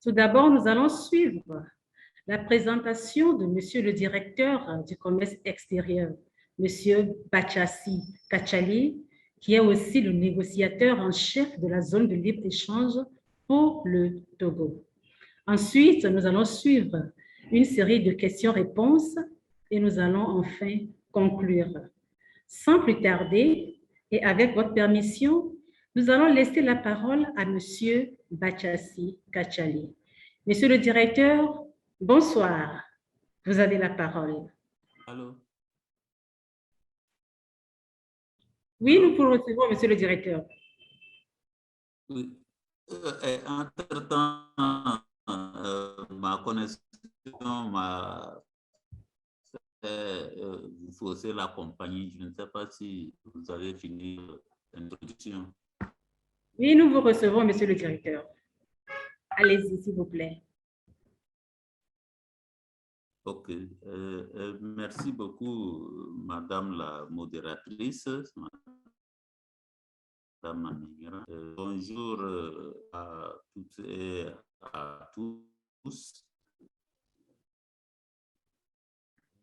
Tout d'abord, nous allons suivre la présentation de Monsieur le directeur du commerce extérieur, Monsieur Bachassi Kachali, qui est aussi le négociateur en chef de la zone de libre-échange pour le Togo. Ensuite, nous allons suivre une série de questions-réponses et nous allons enfin conclure. Sans plus tarder, et avec votre permission, nous allons laisser la parole à Monsieur Bachassi Kachali. Monsieur le directeur, bonsoir. Vous avez la parole. Allô? Oui, nous vous recevons, monsieur le directeur. Oui. Entre-temps, ma connexion m'a vous forcé la compagnie. Je ne sais pas si vous avez fini l'introduction. Oui, nous vous recevons, monsieur le directeur. Allez-y, s'il vous plaît. OK. Merci beaucoup, Madame la modératrice. Madame Manigra. Bonjour à toutes et à tous.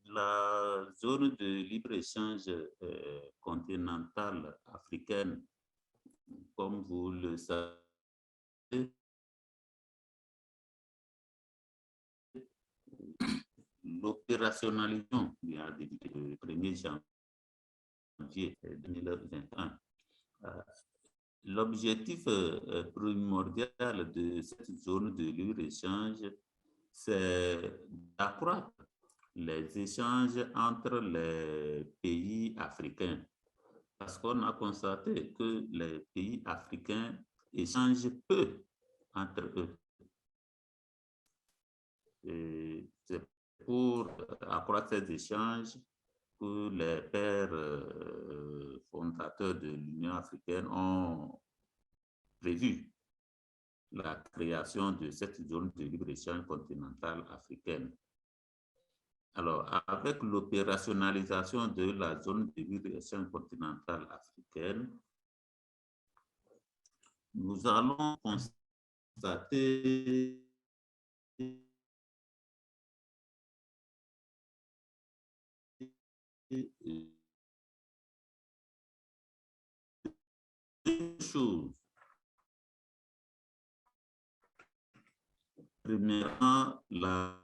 La zone de libre-échange continentale africaine, comme vous le savez, l'opérationnalisation a débuté le 1er janvier 2021. L'objectif primordial de cette zone de libre-échange, c'est d'accroître les échanges entre les pays africains. Parce qu'on a constaté que les pays africains échangent peu entre eux. Et c'est pour accroître ces échanges que les pères fondateurs de l'Union africaine ont prévu la création de cette zone de libre-échange continentale africaine. Alors, avec l'opérationnalisation de la zone de libre-échange continentale africaine, nous allons constater deux choses. Premièrement, la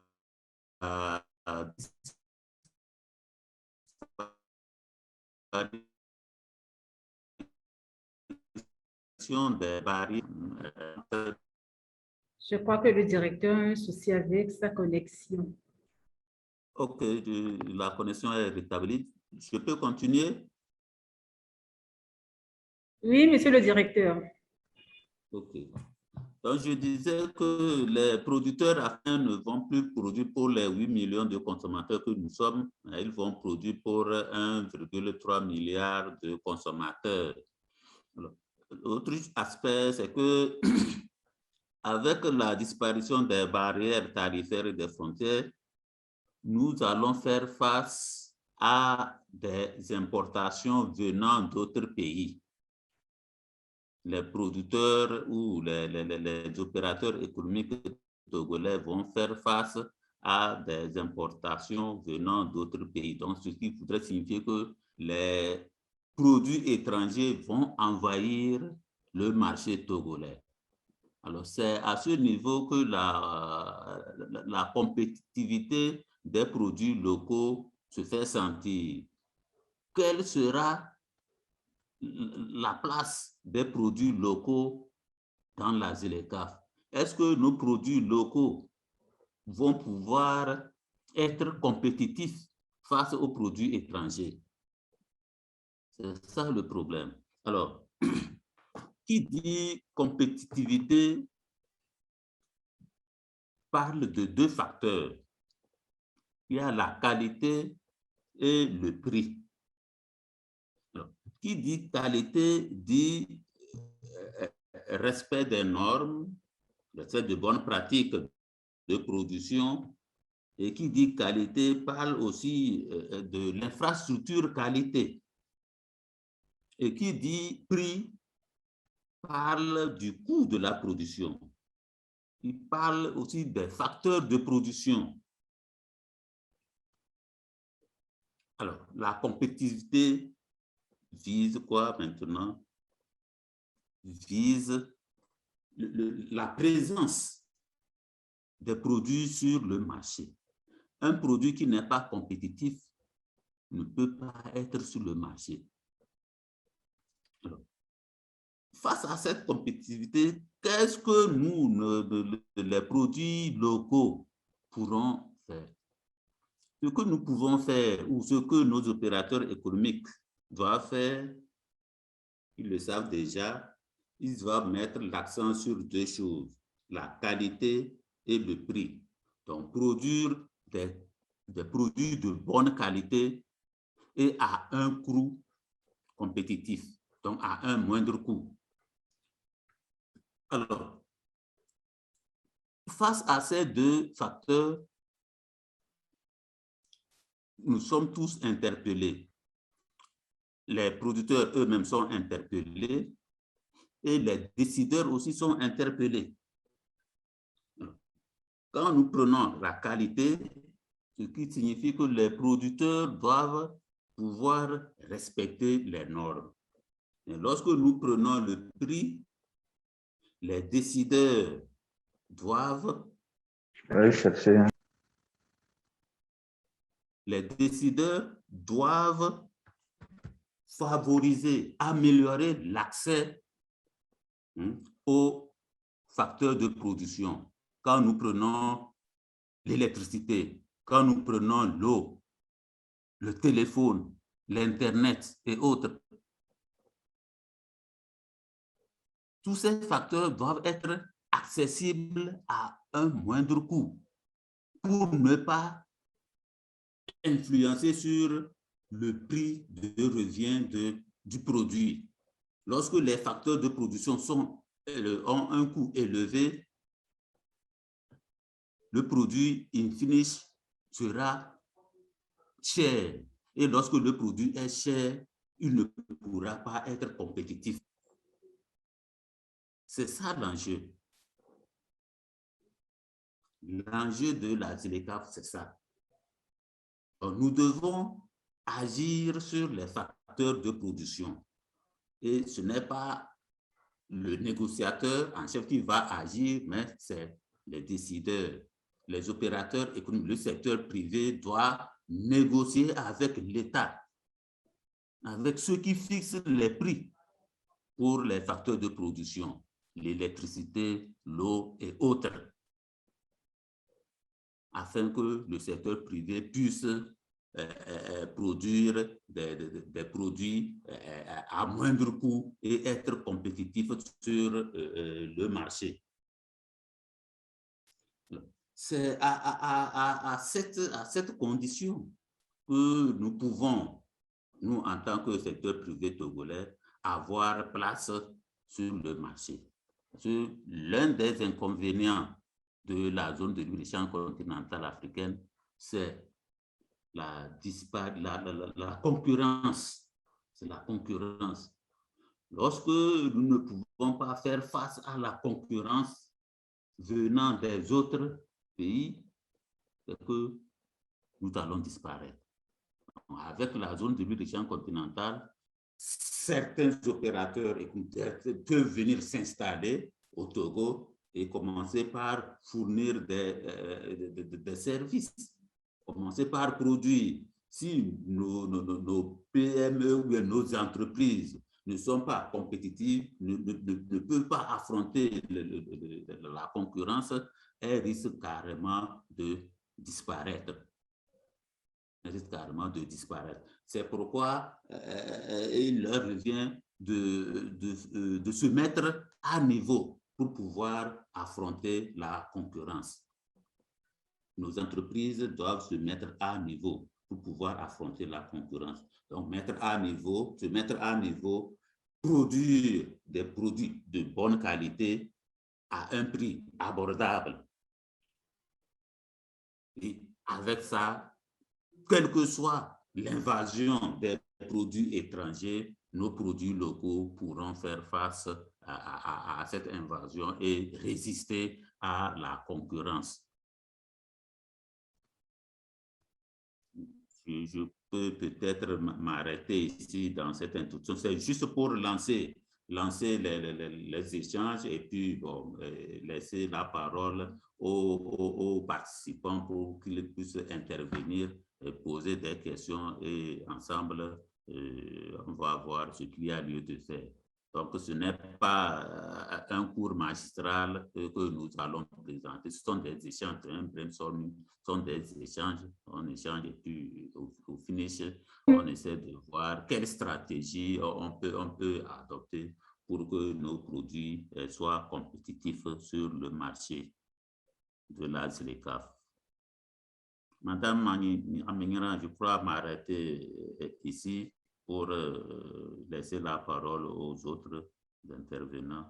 des barrières. Je crois que le directeur a un souci avec sa connexion. OK, la connexion est rétablie. Je peux continuer? Oui, monsieur le directeur. OK. Donc, je disais que les producteurs africains ne vont plus produire pour les 8 millions de consommateurs que nous sommes, ils vont produire pour 1,3 milliard de consommateurs. L'autre aspect, c'est que avec la disparition des barrières tarifaires et des frontières, nous allons faire face à des importations venant d'autres pays. Les producteurs ou les opérateurs économiques togolais vont faire face à des importations venant d'autres pays. Donc, ce qui voudrait signifier que les produits étrangers vont envahir le marché togolais. Alors, c'est à ce niveau que la compétitivité des produits locaux se fait sentir. Quelle sera la place des produits locaux dans la ZLECAf? Est-ce que nos produits locaux vont pouvoir être compétitifs face aux produits étrangers? C'est ça le problème. Alors, qui dit compétitivité parle de deux facteurs. Il y a la qualité et le prix. Alors, qui dit qualité dit respect des normes, respect de bonnes pratiques de production, et qui dit qualité parle aussi de l'infrastructure qualité. Et qui dit prix parle du coût de la production. il parle aussi des facteurs de production. Alors, la compétitivité vise quoi maintenant? Vise la présence des produits sur le marché. Un produit qui n'est pas compétitif ne peut pas être sur le marché. Alors, face à cette compétitivité, qu'est-ce que nous, les produits locaux, pourrons faire? Ce que nous pouvons faire ou ce que nos opérateurs économiques doivent faire, ils le savent déjà, ils doivent mettre l'accent sur deux choses, la qualité et le prix. Donc, produire des produits de bonne qualité et à un coût compétitif, donc à un moindre coût. Alors, face à ces deux facteurs, nous sommes tous interpellés. Les producteurs eux-mêmes sont interpellés et les décideurs aussi sont interpellés. Quand nous prenons la qualité, ce qui signifie que les producteurs doivent pouvoir respecter les normes. Et lorsque nous prenons le prix, les décideurs doivent favoriser, améliorer l'accès aux facteurs de production. Quand nous prenons l'électricité, quand nous prenons l'eau, le téléphone, l'Internet et autres, tous ces facteurs doivent être accessibles à un moindre coût pour ne pas influencer sur le prix de revient du produit. Lorsque les facteurs de production ont un coût élevé, le produit, in fine, sera cher. Et lorsque le produit est cher, il ne pourra pas être compétitif. C'est ça l'enjeu. L'enjeu de la ZLECAf, c'est ça. Donc, nous devons agir sur les facteurs de production. Et ce n'est pas le négociateur en chef qui va agir, mais c'est les décideurs, les opérateurs économiques. Le secteur privé doit négocier avec l'État, avec ceux qui fixent les prix pour les facteurs de production, l'électricité, l'eau et autres, afin que le secteur privé puisse produire des produits à moindre coût et être compétitif sur le marché. C'est à cette condition que nous pouvons, nous en tant que secteur privé togolais, avoir place sur le marché. L'un des inconvénients de la zone de libre-échange continentale africaine, c'est la concurrence. C'est la concurrence. Lorsque nous ne pouvons pas faire face à la concurrence venant des autres pays, c'est que nous allons disparaître. Avec la zone de libre-échange continentale, certains opérateurs peuvent venir s'installer au Togo et commencer par fournir des services, commencer par produire. Si nos PME ou nos entreprises ne sont pas compétitives, ne peuvent pas affronter la concurrence, elles risquent carrément de disparaître. C'est pourquoi il leur revient de se mettre à niveau pour pouvoir affronter la concurrence. Nos entreprises doivent se mettre à niveau pour pouvoir affronter la concurrence. Donc, se mettre à niveau, produire des produits de bonne qualité à un prix abordable. Et avec ça, quelle que soit l'invasion des produits étrangers, nos produits locaux pourront faire face à cette invasion et résister à la concurrence. Je peux peut-être m'arrêter ici dans cette introduction. C'est juste pour lancer les échanges et puis bon, laisser la parole aux participants pour qu'ils puissent intervenir et poser des questions et ensemble, on va voir ce qu'il y a lieu de faire. Donc, ce n'est pas un cours magistral que nous allons présenter. Ce sont des échanges, un brainstorming, ce sont des échanges. On échange et puis au finish, on essaie de voir quelle stratégie on peut adopter pour que nos produits soient compétitifs sur le marché de la ZLECAf. Madame Amengira, je crois m'arrêter ici pour laisser la parole aux autres intervenants.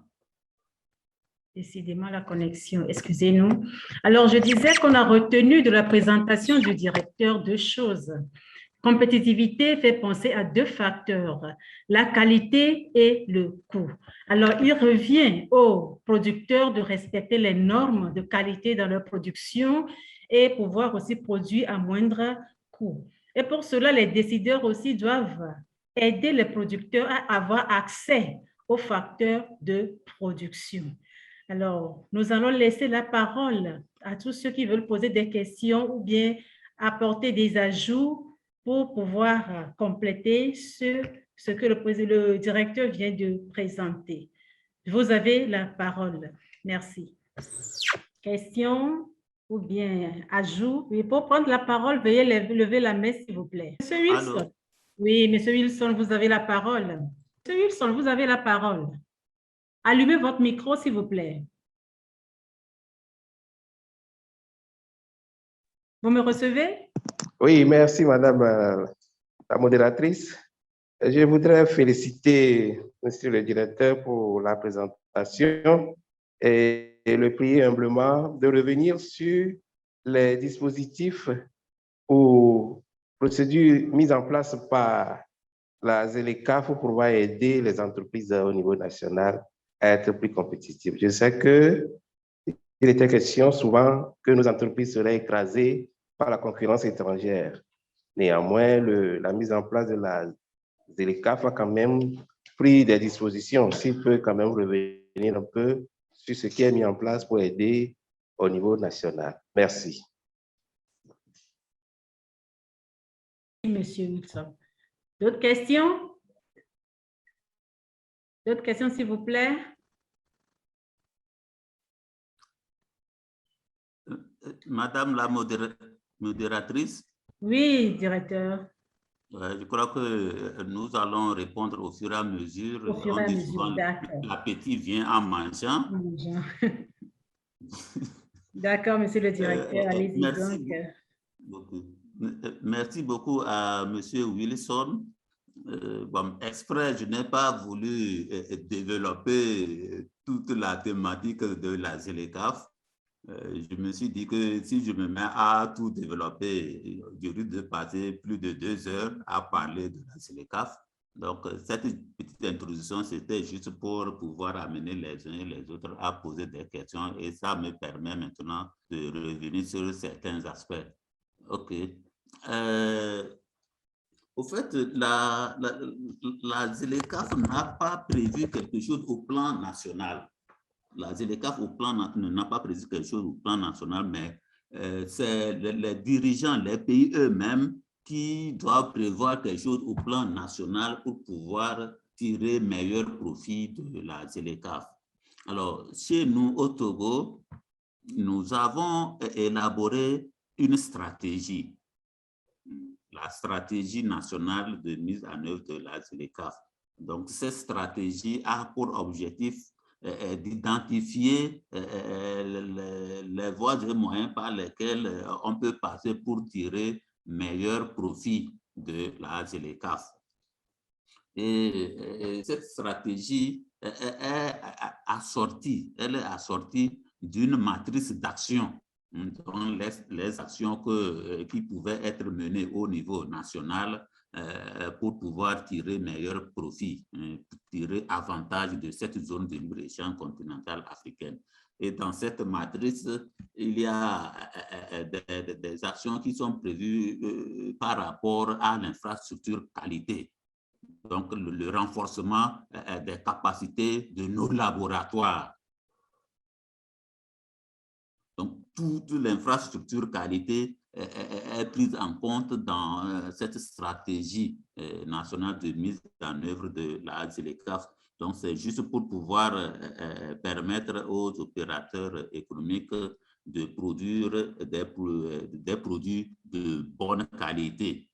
Décidément, la connexion, excusez-nous. Alors, je disais qu'on a retenu de la présentation du directeur deux choses. Compétitivité fait penser à deux facteurs, la qualité et le coût. Alors, il revient aux producteurs de respecter les normes de qualité dans leur production et pouvoir aussi produire à moindre coût. Et pour cela, les décideurs aussi doivent aider les producteurs à avoir accès aux facteurs de production. Alors, nous allons laisser la parole à tous ceux qui veulent poser des questions ou bien apporter des ajouts pour pouvoir compléter ce que le directeur vient de présenter. Vous avez la parole. Merci. Questions ou bien ajouts? Oui, pour prendre la parole, veuillez lever la main, s'il vous plaît. Monsieur Wilson. Allô? Oui, Monsieur Wilson, vous avez la parole. Monsieur Wilson, vous avez la parole. Allumez votre micro, s'il vous plaît. Vous me recevez? Oui, merci, Madame la modératrice. Je voudrais féliciter Monsieur le directeur pour la présentation et le prier humblement de revenir sur les dispositifs ou procédures mises en place par la ZLECAf pour pouvoir aider les entreprises au niveau national à être plus compétitives. Je sais qu'il était question souvent que nos entreprises seraient écrasées par la concurrence étrangère. Néanmoins, la mise en place de la ZLECAf a quand même pris des dispositions. S'il peut quand même revenir un peu sur ce qui est mis en place pour aider au niveau national. Merci. Monsieur Wilson. D'autres questions? D'autres questions, s'il vous plaît? Madame la modératrice. Oui, directeur. Je crois que nous allons répondre au fur et à mesure. Au fur et à mesure, d'accord. L'appétit vient en mangeant. D'accord, monsieur le directeur, allez-y donc. Merci beaucoup à monsieur Wilson. Bon, exprès, je n'ai pas voulu développer toute la thématique de la ZLECAf. Je me suis dit que si je me mets à tout développer, je risque de passer plus de 2 heures à parler de la ZLECAf. Donc, cette petite introduction, c'était juste pour pouvoir amener les uns et les autres à poser des questions et ça me permet maintenant de revenir sur certains aspects. OK. Au fait, la ZLECAf n'a pas prévu quelque chose au plan national. La ZLECAf n'a pas prévu quelque chose au plan national, mais c'est les dirigeants, les pays eux-mêmes qui doivent prévoir quelque chose au plan national pour pouvoir tirer meilleur profit de la ZLECAf. Alors, chez nous, au Togo, nous avons élaboré une stratégie, la stratégie nationale de mise en œuvre de la ZLECAf. Donc, cette stratégie a pour objectif d'identifier les voies et moyens par lesquels on peut passer pour tirer meilleur profit de la ZLECAf. Et cette stratégie est assortie d'une matrice d'action, dont les actions qui pouvaient être menées au niveau national pour pouvoir tirer meilleur profit, tirer avantage de cette zone de libre-échange continentale africaine. Et dans cette matrice, il y a des actions qui sont prévues par rapport à l'infrastructure qualité. Donc, le renforcement des capacités de nos laboratoires. Donc, toute l'infrastructure qualité est prise en compte dans cette stratégie nationale de mise en œuvre de la ZLECAf. Donc, c'est juste pour pouvoir permettre aux opérateurs économiques de produire des produits de bonne qualité.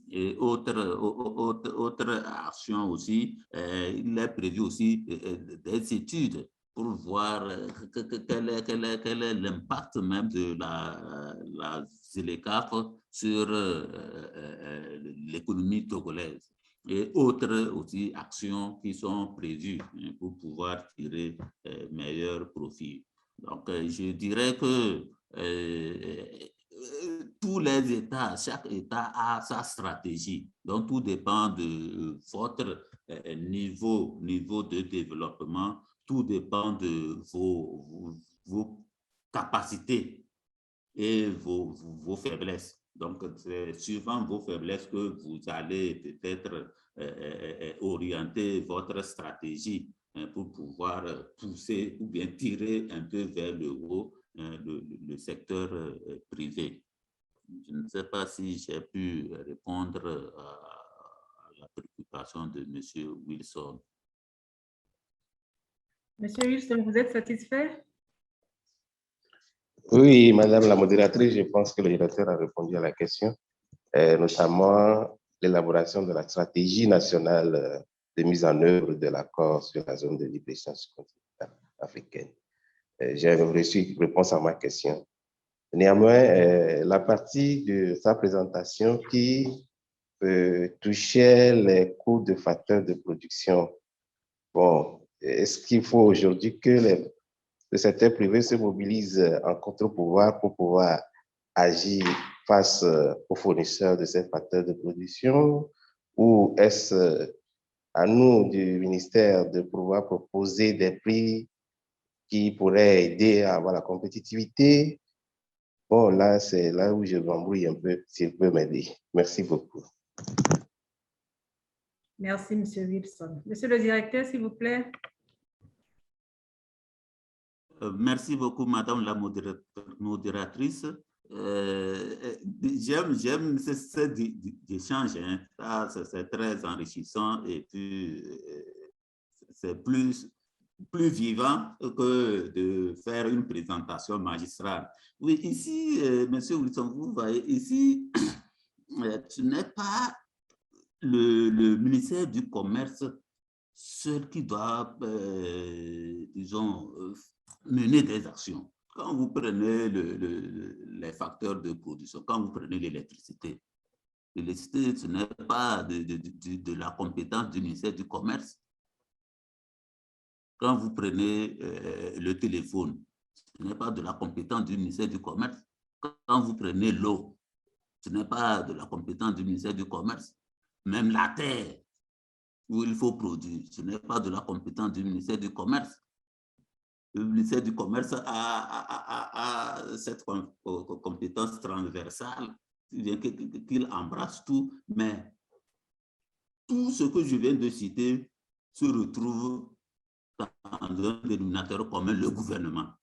Et autre action aussi, il est prévu aussi des études pour voir quel est l'impact même de la ZLECAf sur l'économie togolaise. Et autres aussi actions qui sont prévues pour pouvoir tirer meilleur profit. Donc, je dirais que tous les États, chaque État a sa stratégie. Donc, tout dépend de votre niveau de développement. Tout dépend de vos capacités et vos faiblesses. Donc, c'est suivant vos faiblesses que vous allez peut-être orienter votre stratégie pour pouvoir pousser ou bien tirer un peu vers le haut le secteur privé. Je ne sais pas si j'ai pu répondre à la préoccupation de M. Wilson. Monsieur Wilson, vous êtes satisfait? Oui, Madame la modératrice, je pense que le directeur a répondu à la question, notamment l'élaboration de la stratégie nationale de mise en œuvre de l'accord sur la zone de libre-échange continentale africaine. J'ai reçu réponse à ma question. Néanmoins, la partie de sa présentation qui touchait les coûts de facteurs de production, bon, est-ce qu'il faut aujourd'hui que le secteur privé se mobilise en contre-pouvoir pour pouvoir agir face aux fournisseurs de ces facteurs de production, ou est-ce à nous du ministère de pouvoir proposer des prix qui pourraient aider à avoir la compétitivité? Bon, là, c'est là où je m'embrouille un peu, s'il peut m'aider. Merci beaucoup. Merci, Monsieur Wilson. Monsieur le directeur, s'il vous plaît. Merci beaucoup, Madame la modératrice. J'aime cet échange, hein. C'est très enrichissant et puis c'est plus vivant que de faire une présentation magistrale. Oui, ici, Monsieur Wilson, vous voyez, ici, ce n'est pas le ministère du Commerce seul qui doit, disons, mener des actions. Quand vous prenez les facteurs de production, quand vous prenez l'électricité, ce n'est pas de la compétence du ministère du Commerce. Quand vous prenez le téléphone, ce n'est pas de la compétence du ministère du Commerce. Quand vous prenez l'eau, ce n'est pas de la compétence du ministère du Commerce. Même la terre où il faut produire, ce n'est pas de la compétence du ministère du Commerce. Le ministère du Commerce a cette compétence transversale, qu'il embrasse tout, mais tout ce que je viens de citer se retrouve dans un dénominateur commun, le gouvernement.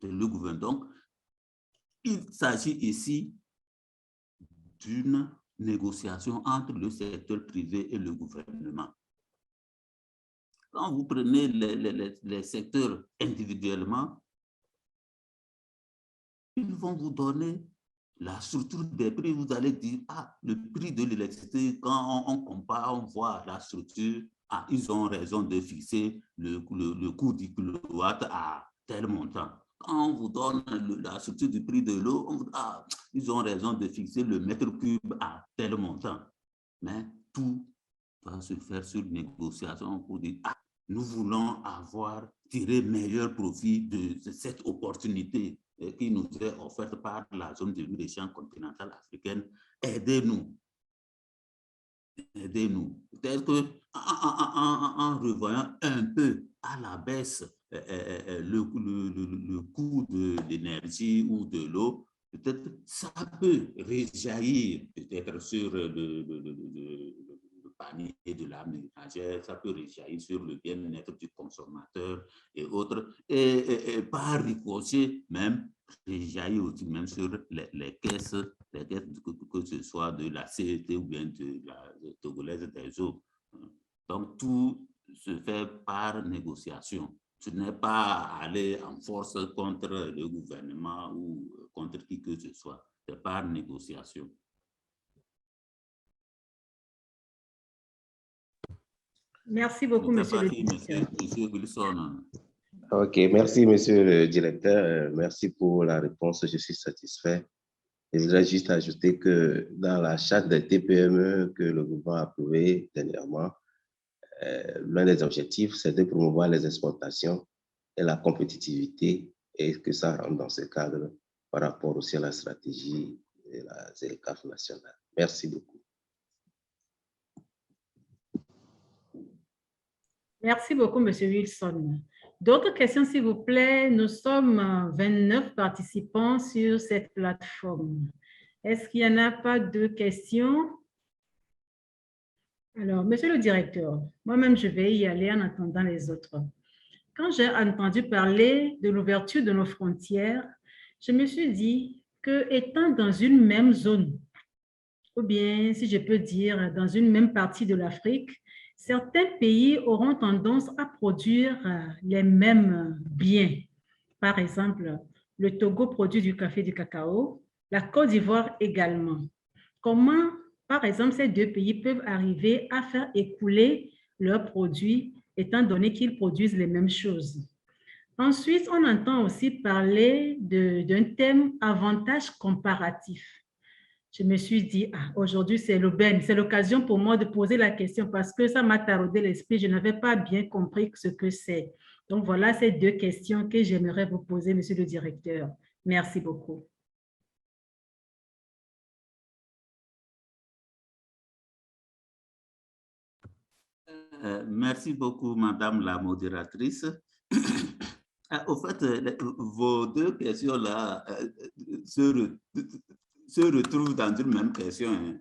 Donc, il s'agit ici d'une négociation entre le secteur privé et le gouvernement. Quand vous prenez les secteurs individuellement, ils vont vous donner la structure des prix. Vous allez dire, ah, le prix de l'électricité, quand on compare, on voit la structure, ah, ils ont raison de fixer le coût du kilowatt à tel montant. Quand on vous donne la structure du prix de l'eau, on vous dit, ah, ils ont raison de fixer le mètre cube à tel montant. Mais tout doit se faire sur négociation pour dire, ah, nous voulons tirer meilleur profit de cette opportunité qui nous est offerte par la zone de libre-échange continentale africaine. Aidez-nous. Aidez-nous. Peut-être qu'en revoyant un peu à la baisse le coût de l'énergie ou de l'eau, peut-être ça peut réjaillir peut-être sur le panier de la ménagère, ça peut réjaillir sur le bien-être du consommateur et autres, et par ricochet même, réjaillit aussi même sur les caisses que ce soit de la CET ou bien de la Togolaise des eaux. Donc, tout se fait par négociation. Ce n'est pas aller en force contre le gouvernement ou contre qui que ce soit. C'est par négociation. Merci beaucoup, monsieur le directeur. Monsieur Wilson. OK, merci, monsieur le directeur. Merci pour la réponse. Je suis satisfait. Je voudrais juste ajouter que dans la charte des TPME que le gouvernement a approuvée dernièrement, l'un des objectifs, c'est de promouvoir les exportations et la compétitivité et que ça rentre dans ce cadre par rapport aussi à la stratégie de la ZLECAf nationale. Merci beaucoup. Merci beaucoup, monsieur Wilson. D'autres questions, s'il vous plaît? Nous sommes 29 participants sur cette plateforme. Est-ce qu'il n'y en a pas de questions? Alors, monsieur le directeur, moi-même, je vais y aller en attendant les autres. Quand j'ai entendu parler de l'ouverture de nos frontières, je me suis dit que étant dans une même zone, ou bien, si je peux dire, dans une même partie de l'Afrique, certains pays auront tendance à produire les mêmes biens. Par exemple, le Togo produit du café et du cacao, la Côte d'Ivoire également. Comment, par exemple, ces deux pays peuvent arriver à faire écouler leurs produits étant donné qu'ils produisent les mêmes choses? Ensuite, on entend aussi parler d'un thème avantage comparatif. Je me suis dit, aujourd'hui, c'est l'aubaine, c'est l'occasion pour moi de poser la question parce que ça m'a taraudé l'esprit, je n'avais pas bien compris ce que c'est. Donc, voilà ces deux questions que j'aimerais vous poser, monsieur le directeur. Merci beaucoup. Merci beaucoup, madame la modératrice. Au fait, vos deux questions-là se retrouvent dans une même question. Hein.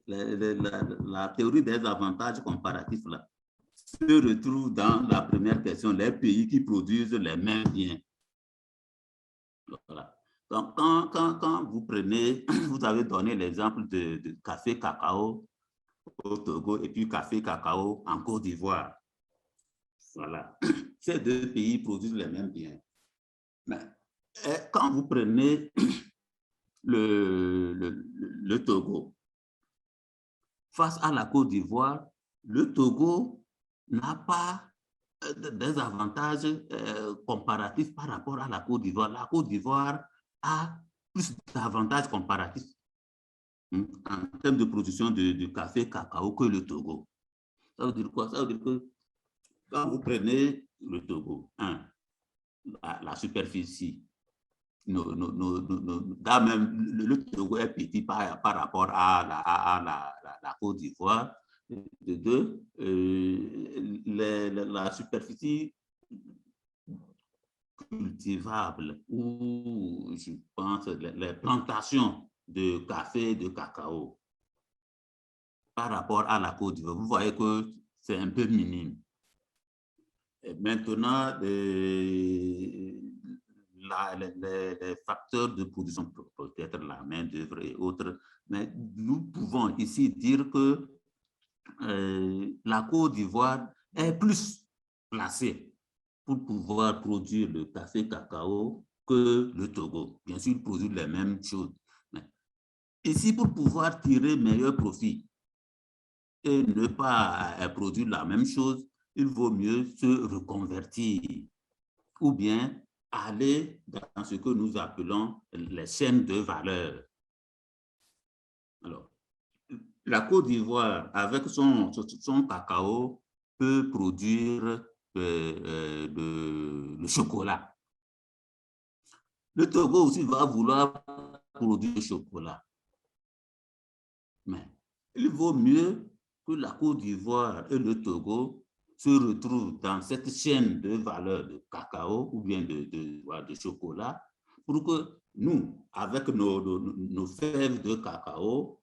La théorie des avantages comparatifs là, se retrouve dans la première question, les pays qui produisent les mêmes biens. Voilà. Donc, quand vous prenez, vous avez donné l'exemple de café cacao au Togo et puis café cacao en Côte d'Ivoire. Voilà. Ces deux pays produisent les mêmes biens. Mais quand vous prenez le Togo, face à la Côte d'Ivoire, le Togo n'a pas des avantages comparatifs par rapport à la Côte d'Ivoire. La Côte d'Ivoire a plus d'avantages comparatifs en termes de production de café, cacao que le Togo. Ça veut dire quoi? Ça veut dire que quand vous prenez le Togo, la superficie, même le Togo est petit par rapport à la Côte d'Ivoire. De deux, la superficie cultivable ou je pense les plantations de café et de cacao par rapport à la Côte d'Ivoire, vous voyez que c'est un peu minime. Et maintenant, les facteurs de production, peut-être la main-d'œuvre et autres, mais nous pouvons ici dire que la Côte d'Ivoire est plus placée pour pouvoir produire le café cacao que le Togo. Bien sûr, ils produisent les mêmes choses. Mais ici, pour pouvoir tirer meilleur profit et ne pas produire la même chose, il vaut mieux se reconvertir ou bien aller dans ce que nous appelons les chaînes de valeur. Alors, la Côte d'Ivoire, avec son cacao, peut produire le chocolat. Le Togo aussi va vouloir produire le chocolat. Mais il vaut mieux que la Côte d'Ivoire et le Togo se retrouvent dans cette chaîne de valeur de cacao ou bien de chocolat, pour que nous, avec nos fèves de cacao,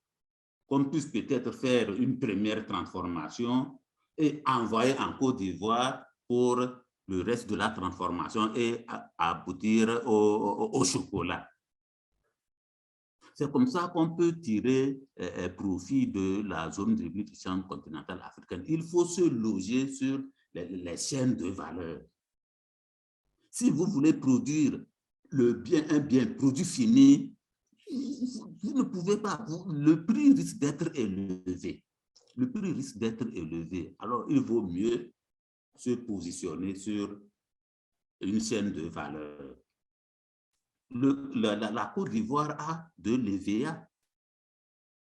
qu'on puisse peut-être faire une première transformation et envoyer en Côte d'Ivoire pour le reste de la transformation et aboutir au chocolat. C'est comme ça qu'on peut tirer profit de la zone de nutrition continentale africaine. Il faut se loger sur les chaînes de valeur. Si vous voulez produire un bien produit fini, vous ne pouvez pas, le prix risque d'être élevé. Le prix risque d'être élevé. Alors, il vaut mieux se positionner sur une chaîne de valeur. La Côte d'Ivoire a de l'EVA.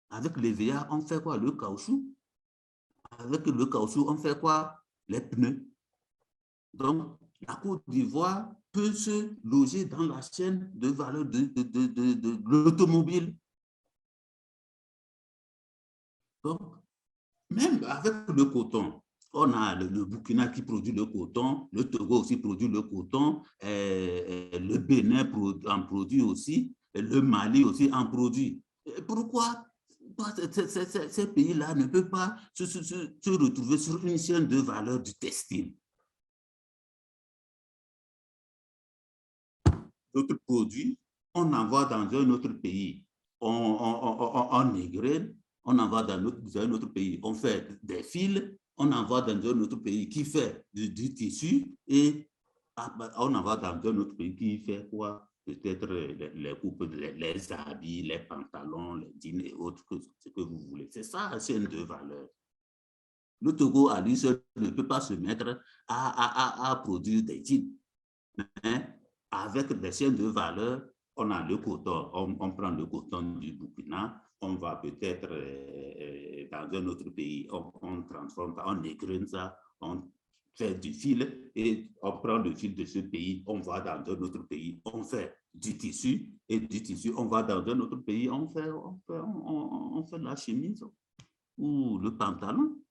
Avec l'EVA, on fait quoi? Le caoutchouc. Avec le caoutchouc, on fait quoi? Les pneus. Donc, la Côte d'Ivoire peut se loger dans la chaîne de valeur de l'automobile. Donc, même avec le coton, on a le Burkina qui produit le coton, le Togo aussi produit le coton, le Bénin en produit aussi, le Mali aussi en produit. Pourquoi ces pays-là ne peuvent pas se retrouver sur une chaîne de valeur du textile? D'autres produits, on envoie dans un autre pays, on égrène, on envoie dans un autre pays, on fait des fils, on envoie dans un autre pays qui fait du tissu et on envoie dans un autre pays qui fait quoi? Peut-être les coupes, les habits, les pantalons, les jeans et autres, ce que vous voulez. C'est ça la chaîne de valeur. Le Togo, à lui seul, ne peut pas se mettre à produire des jeans. Mais avec des chaînes de valeur, on a le coton, on prend le coton du Burkina, on va peut-être dans un autre pays, on transforme ça, on égrène ça, on fait du fil et on prend le fil de ce pays, on va dans un autre pays, on fait du tissu et du tissu, on va dans un autre pays, on fait la chemise ou le pantalon.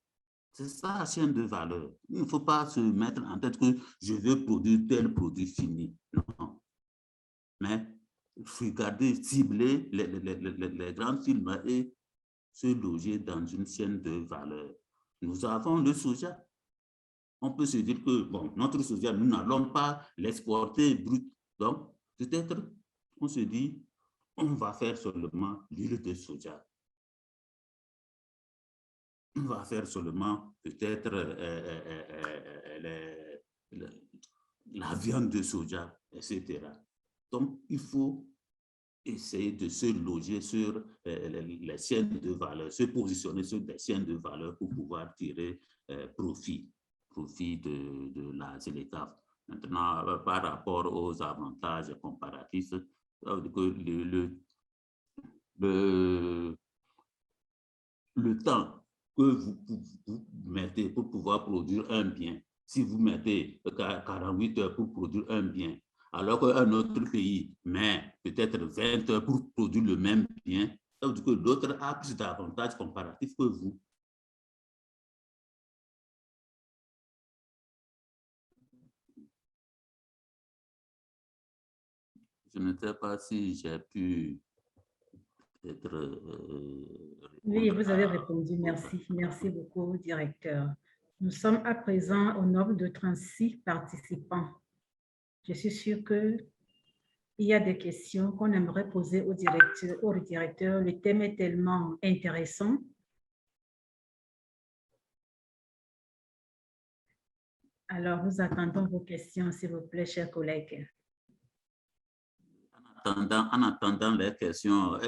C'est ça la chaîne de valeur. Il ne faut pas se mettre en tête que je veux produire tel produit fini. Non. Mais regarder, cibler les grandes firmes et se loger dans une chaîne de valeur. Nous avons le soja. On peut se dire que bon, notre soja, nous n'allons pas l'exporter brut. Donc, peut-être, on se dit, on va faire seulement l'huile de soja. On va faire seulement peut-être la viande de soja, etc. Donc, il faut essayer de se loger sur les chaînes de valeur, se positionner sur des chaînes de valeur pour pouvoir tirer profit de la ZLECAf. Maintenant, par rapport aux avantages comparatifs, le temps que vous mettez pour pouvoir produire un bien, si vous mettez 48 heures pour produire un bien, alors qu'un autre pays met peut-être 20 heures pour produire le même bien, ça veut dire que l'autre a plus d'avantages comparatifs que vous. Je ne sais pas si j'ai pu être... Oui, vous avez répondu. Merci. Merci beaucoup, directeur. Nous sommes à présent au nombre de 36 participants. Je suis sûre qu'il y a des questions qu'on aimerait poser au directeur. Le thème est tellement intéressant. Alors, nous attendons vos questions, s'il vous plaît, chers collègues. En attendant les questions,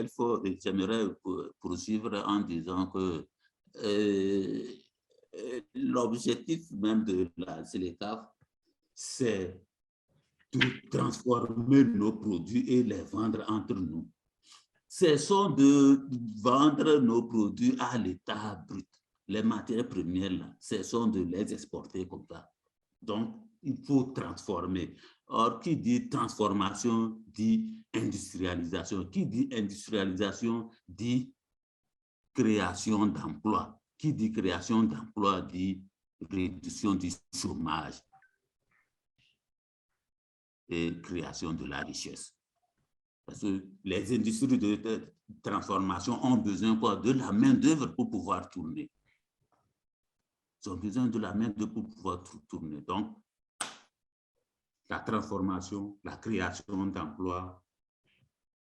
j'aimerais poursuivre en disant que l'objectif même de la ZLECAf, c'est de transformer nos produits et les vendre entre nous. Cessons de vendre nos produits à l'état brut. Les matières premières, là, cessons de les exporter comme ça. Donc, il faut transformer. Or, qui dit transformation dit industrialisation. Qui dit industrialisation dit création d'emplois. Qui dit création d'emplois dit réduction du chômage et création de la richesse. Parce que les industries de transformation ont besoin quoi? De la main-d'œuvre pour pouvoir tourner. Ils ont besoin de la main-d'œuvre pour pouvoir tourner. Donc, la transformation, la création d'emplois,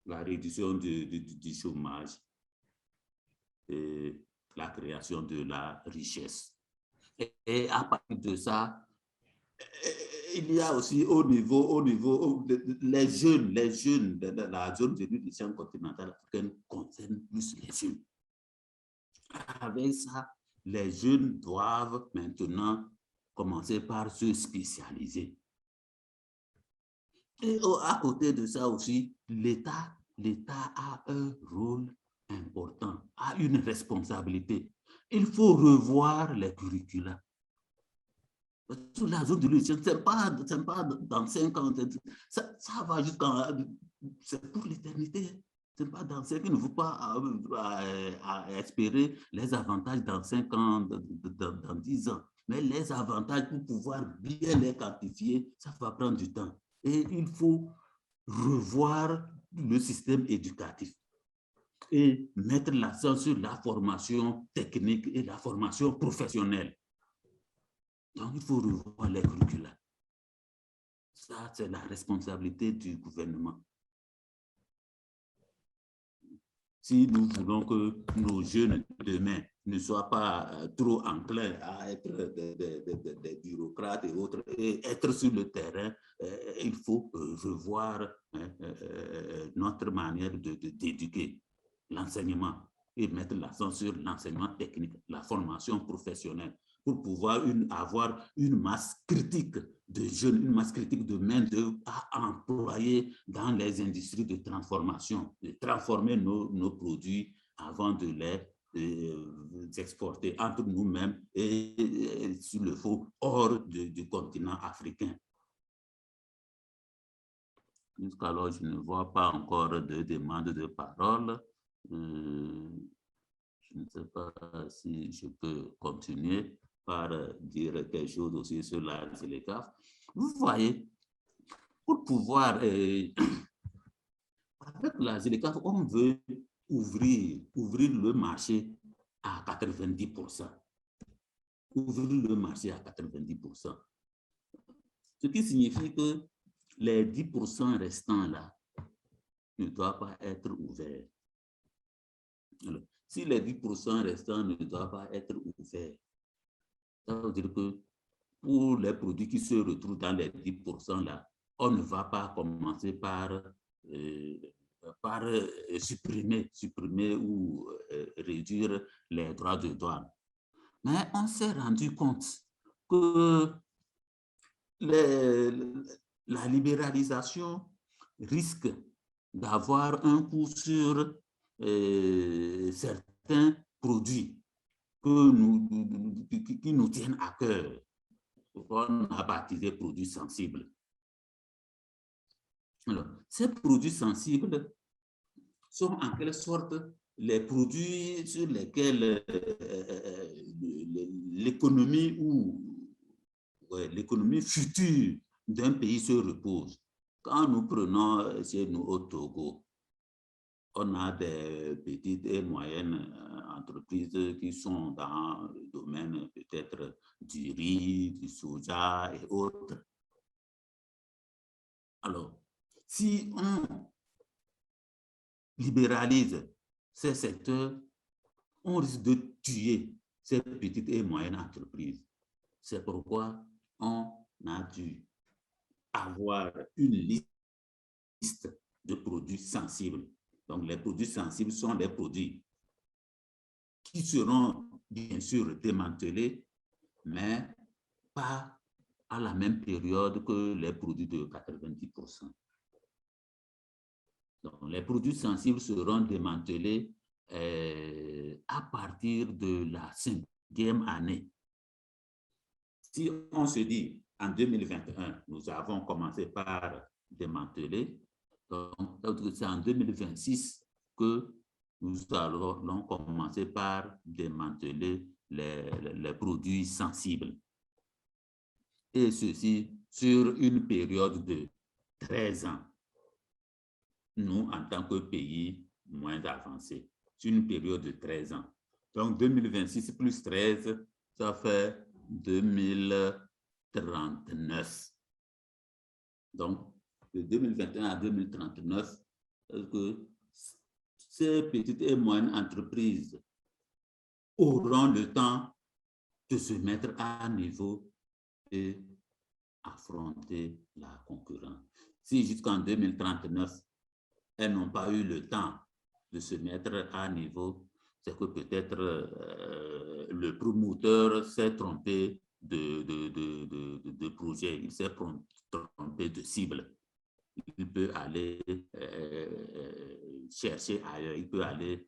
la réduction du chômage et la création de la richesse. Et à partir de ça, il y a aussi au niveau les jeunes de la zone de l'Union continentale africaine concernent plus les jeunes. Avec ça, les jeunes doivent maintenant commencer par se spécialiser. Et à côté de ça aussi, l'État a un rôle important, a une responsabilité. Il faut revoir les curricula. Sur la zone de l'Union, ce n'est pas dans 5 ans, ça va jusqu'à... C'est pour l'éternité. Ce n'est pas dans 5 ans, il ne faut pas à espérer les avantages dans 5 ans, dans 10 ans. Mais les avantages, pour pouvoir bien les quantifier, ça va prendre du temps. Et il faut revoir le système éducatif et mettre l'accent sur la formation technique et la formation professionnelle. Donc, il faut revoir les curricula. Ça, c'est la responsabilité du gouvernement. Si nous voulons que nos jeunes demain ne soient pas trop enclins à être des bureaucrates et autres, et être sur le terrain, il faut revoir notre manière d'éduquer l'enseignement et mettre l'accent sur l'enseignement technique, la formation professionnelle, pour pouvoir avoir une masse critique de jeunes, une masse critique de main-d'œuvre à employer dans les industries de transformation, de transformer nos produits avant de les exporter entre nous-mêmes et s'il le faut, hors du continent africain. Jusqu'alors, je ne vois pas encore de demande de parole. Je ne sais pas si je peux continuer par dire quelque chose aussi sur la ZLECAf. Vous voyez, pour pouvoir, avec la ZLECAf, on veut ouvrir le marché à 90%. Ouvrir le marché à 90%. Ce qui signifie que les 10% restants là ne doivent pas être ouverts. Alors, si les 10% restants ne doivent pas être ouverts, ça veut dire que pour les produits qui se retrouvent dans les 10% là, on ne va pas commencer par supprimer ou réduire les droits de douane. Mais on s'est rendu compte que la libéralisation risque d'avoir un coût sur certains produits qui nous tiennent à cœur. On a baptisé produits sensibles. Alors, ces produits sensibles sont en quelque sorte les produits sur lesquels l'économie l'économie future d'un pays se repose. Quand nous prenons chez nous au Togo, on a des petites et moyennes entreprises qui sont dans le domaine peut-être du riz, du soja et autres. Alors, si on libéralise ces secteurs, on risque de tuer ces petites et moyennes entreprises. C'est pourquoi on a dû avoir une liste de produits sensibles. Donc, les produits sensibles sont des produits qui seront bien sûr démantelés, mais pas à la même période que les produits de 90%. Donc, les produits sensibles seront démantelés à partir de la 5e année. Si on se dit, en 2021, nous avons commencé par démanteler, donc c'est en 2026 que nous allons commencer par démanteler les produits sensibles. Et ceci sur une période de 13 ans. Nous, en tant que pays moins avancé, sur une période de 13 ans. Donc, 2026 plus 13, ça fait 2039. Donc, de 2021 à 2039, que ces petites et moyennes entreprises auront le temps de se mettre à niveau et affronter la concurrence. Si jusqu'en 2039, elles n'ont pas eu le temps de se mettre à niveau, c'est que peut-être le promoteur s'est trompé de projet, il s'est trompé de cible. Il peut aller chercher ailleurs, il peut aller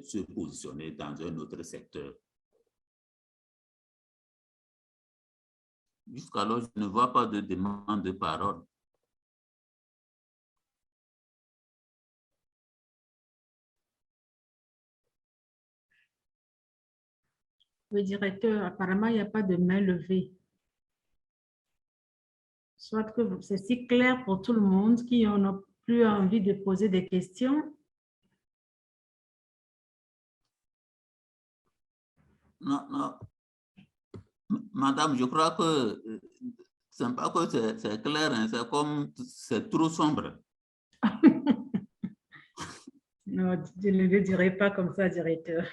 se positionner dans un autre secteur. Jusqu'alors, je ne vois pas de demande de parole. Le directeur, apparemment, il n'y a pas de main levée. Soit que c'est si clair pour tout le monde qui n'ont plus envie de poser des questions. Non, non. Madame, je crois que c'est pas que c'est clair, hein, c'est comme c'est trop sombre. Non, je ne le dirai pas comme ça, directeur.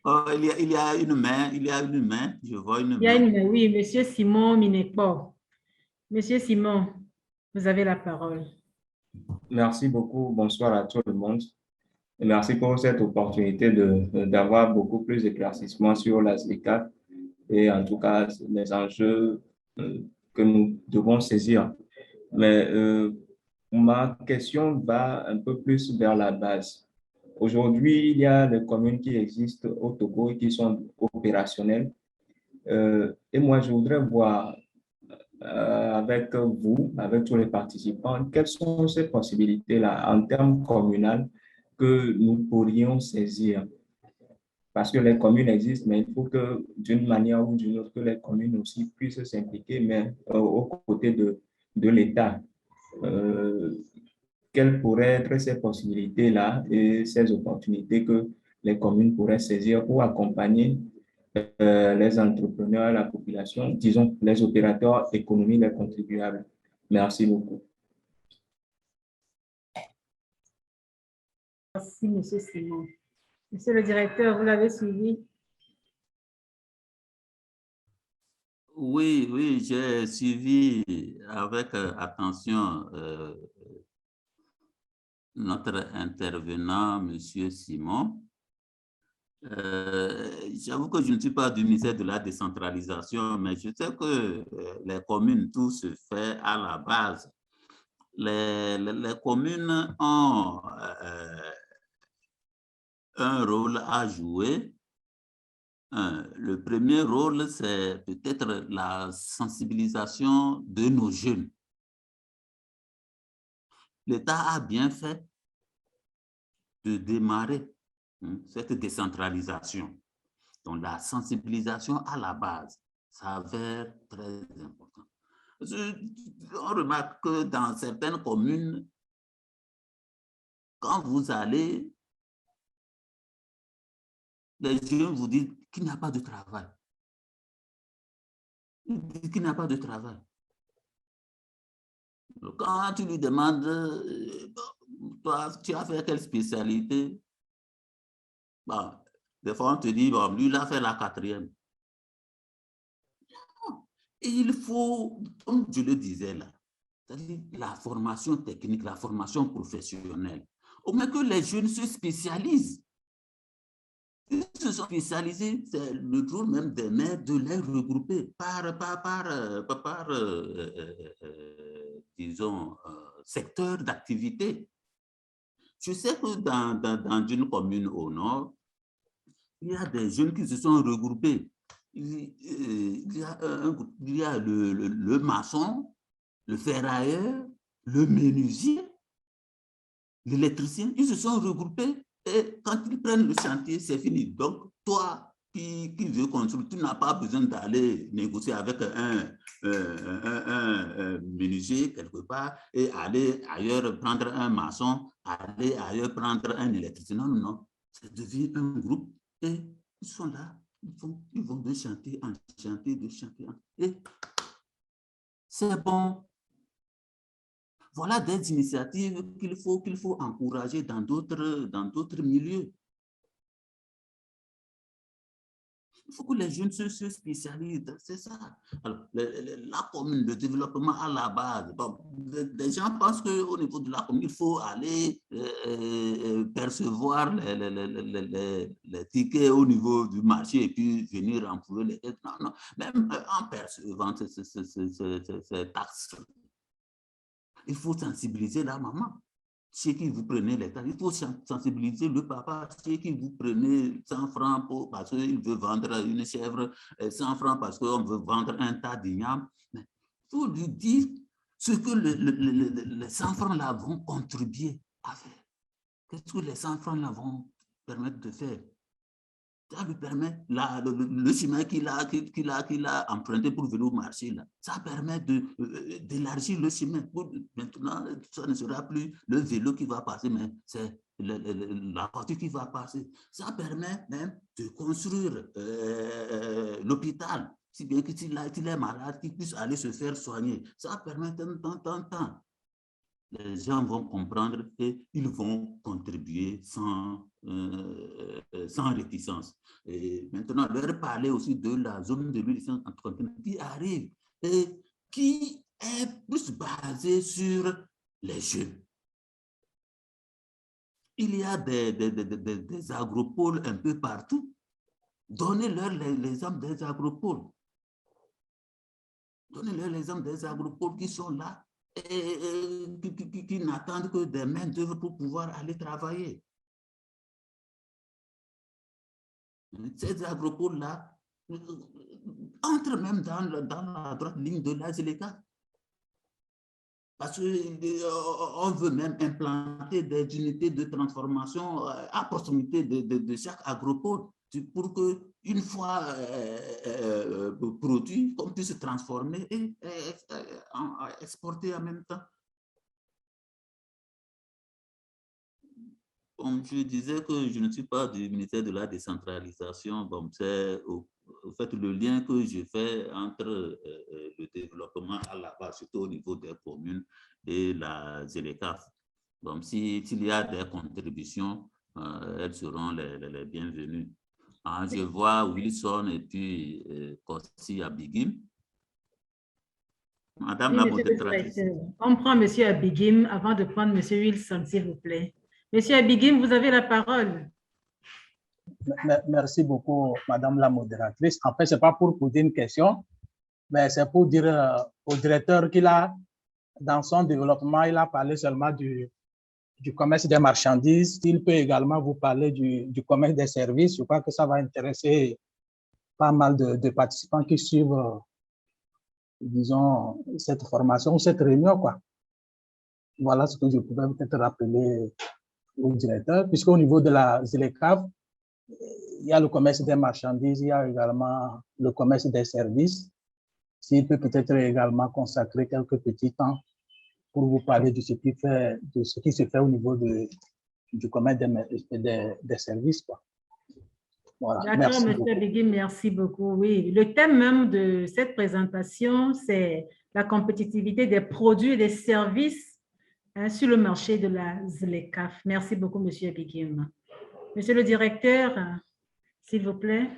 Oh, il y a une main, je vois une main. Il y a une main, oui, Monsieur Simon Minekpo. Monsieur Simon, vous avez la parole. Merci beaucoup. Bonsoir à tout le monde. Et merci pour cette opportunité d'avoir beaucoup plus d'éclaircissements sur la SLECAF et en tout cas les enjeux que nous devons saisir. Mais ma question va un peu plus vers la base. Aujourd'hui, il y a des communes qui existent au Togo et qui sont opérationnelles. Et moi, je voudrais voir avec vous, avec tous les participants, quelles sont ces possibilités-là en termes communaux que nous pourrions saisir? Parce que les communes existent, mais il faut que d'une manière ou d'une autre, que les communes aussi puissent s'impliquer, mais aux côtés de l'État. Quelles pourraient être ces possibilités-là et ces opportunités que les communes pourraient saisir pour accompagner les entrepreneurs, la population, disons, les opérateurs économiques, les contribuables. Merci beaucoup. Merci, Monsieur Simon. Monsieur le directeur, vous l'avez suivi? Oui, oui, j'ai suivi avec attention notre intervenant, Monsieur Simon. J'avoue que je ne suis pas du ministère de la décentralisation, mais je sais que les communes, tout se fait à la base. Les communes ont un rôle à jouer. Le premier rôle, c'est peut-être la sensibilisation de nos jeunes. L'État a bien fait de démarrer cette décentralisation. Donc, la sensibilisation à la base s'avère très important. On remarque que dans certaines communes, quand vous allez, les jeunes vous disent qu'il n'y a pas de travail. Ils disent qu'il n'y a pas de travail. Quand tu lui demandes, toi, tu as fait quelle spécialité? Bon, des fois, on te dit, bon, lui, il a fait la 4e. Et il faut, comme je le disais là, c'est-à-dire la formation technique, la formation professionnelle, au moins que les jeunes se spécialisent. Ils se sont spécialisés, c'est le rôle même des maires de les regrouper disons, secteur d'activité. Je sais que dans une commune au nord, il y a des jeunes qui se sont regroupés. Il y a le maçon, le ferrailleur, le menuisier, l'électricien. Ils se sont regroupés Et quand ils prennent le chantier, c'est fini. Donc, toi qui veux construire, tu n'as pas besoin d'aller négocier avec un menuisier quelque part et aller ailleurs prendre un maçon, aller ailleurs prendre un électricien. Non, non, non. Ça devient un groupe et ils sont là. Ils vont de chantier en chantier, de chantier en chantier. Et c'est bon. Voilà des initiatives qu'il faut encourager dans d'autres milieux. Il faut que les jeunes se spécialisent, c'est ça. Alors, la commune, le développement à la base, bon, les gens pensent qu'au niveau de la commune, il faut aller percevoir les tickets au niveau du marché et puis venir employer les têtes. Non, non, même en percevant ces taxes, il faut sensibiliser la maman. Chez qui vous prenez les taxes, il faut sensibiliser le papa, chez qui vous prenez 100 francs parce qu'il veut vendre une chèvre, 100 francs parce qu'on veut vendre un tas d'igname. Il faut lui dire ce que les 100 francs là vont contribuer à faire. Qu'est-ce que les 100 francs là vont permettre de faire? Ça lui permet, le chemin qu'il a emprunté pour venir au marché, là, ça permet d'élargir le chemin. Maintenant, ça ne sera plus le vélo qui va passer, mais c'est la voiture qui va passer. Ça permet même de construire l'hôpital, si bien que s'il est malade, qu'il puisse aller se faire soigner. Ça permet tant. Les gens vont comprendre et ils vont contribuer sans réticence. Et maintenant, leur parler aussi de la zone de l'Union qui arrive et qui est plus basée sur les jeunes. Il y a des agropoles un peu partout. Donnez-leur l'exemple des agropoles. Donnez-leur l'exemple des agropoles qui sont là et qui n'attendent que des main-d'œuvre pour pouvoir aller travailler. Ces agropoles-là entrent même dans la droite ligne de la ZLECAf. Parce qu'on veut même implanter des unités de transformation à proximité de chaque agropole pour qu'une fois produit, on puisse se transformer et exporter en même temps. Comme je disais que je ne suis pas du ministère de la décentralisation, bon, c'est au fait le lien que je fais entre le développement à la base, surtout au niveau des communes, et la ZLECAf. Donc, s'il y a des contributions, elles seront les bienvenues. Ah, je vois Wilson et puis Kossi Abigim. Madame la modératrice. On prend M. Abigim avant de prendre M. Wilson, s'il vous plaît. Monsieur Abigim, vous avez la parole. Merci beaucoup, Madame la modératrice. En fait, ce n'est pas pour poser une question, mais c'est pour dire au directeur qu'il a, dans son développement, il a parlé seulement du commerce des marchandises. Il peut également vous parler du commerce des services. Je crois que ça va intéresser pas mal de participants qui suivent, disons, cette formation, cette réunion, quoi. Voilà ce que je pouvais peut-être rappeler au directeur, puisqu'au niveau de la ZLECAf, il y a le commerce des marchandises, il y a également le commerce des services. S'il peut peut-être également consacrer quelques petits temps pour vous parler de ce qui se fait au niveau du commerce des services, quoi. Voilà. D'accord, M. Abigim, merci beaucoup. Oui, le thème même de cette présentation, c'est la compétitivité des produits et des services sur le marché de la ZLECAf. Merci beaucoup, M. Abigim. Monsieur le directeur, s'il vous plaît.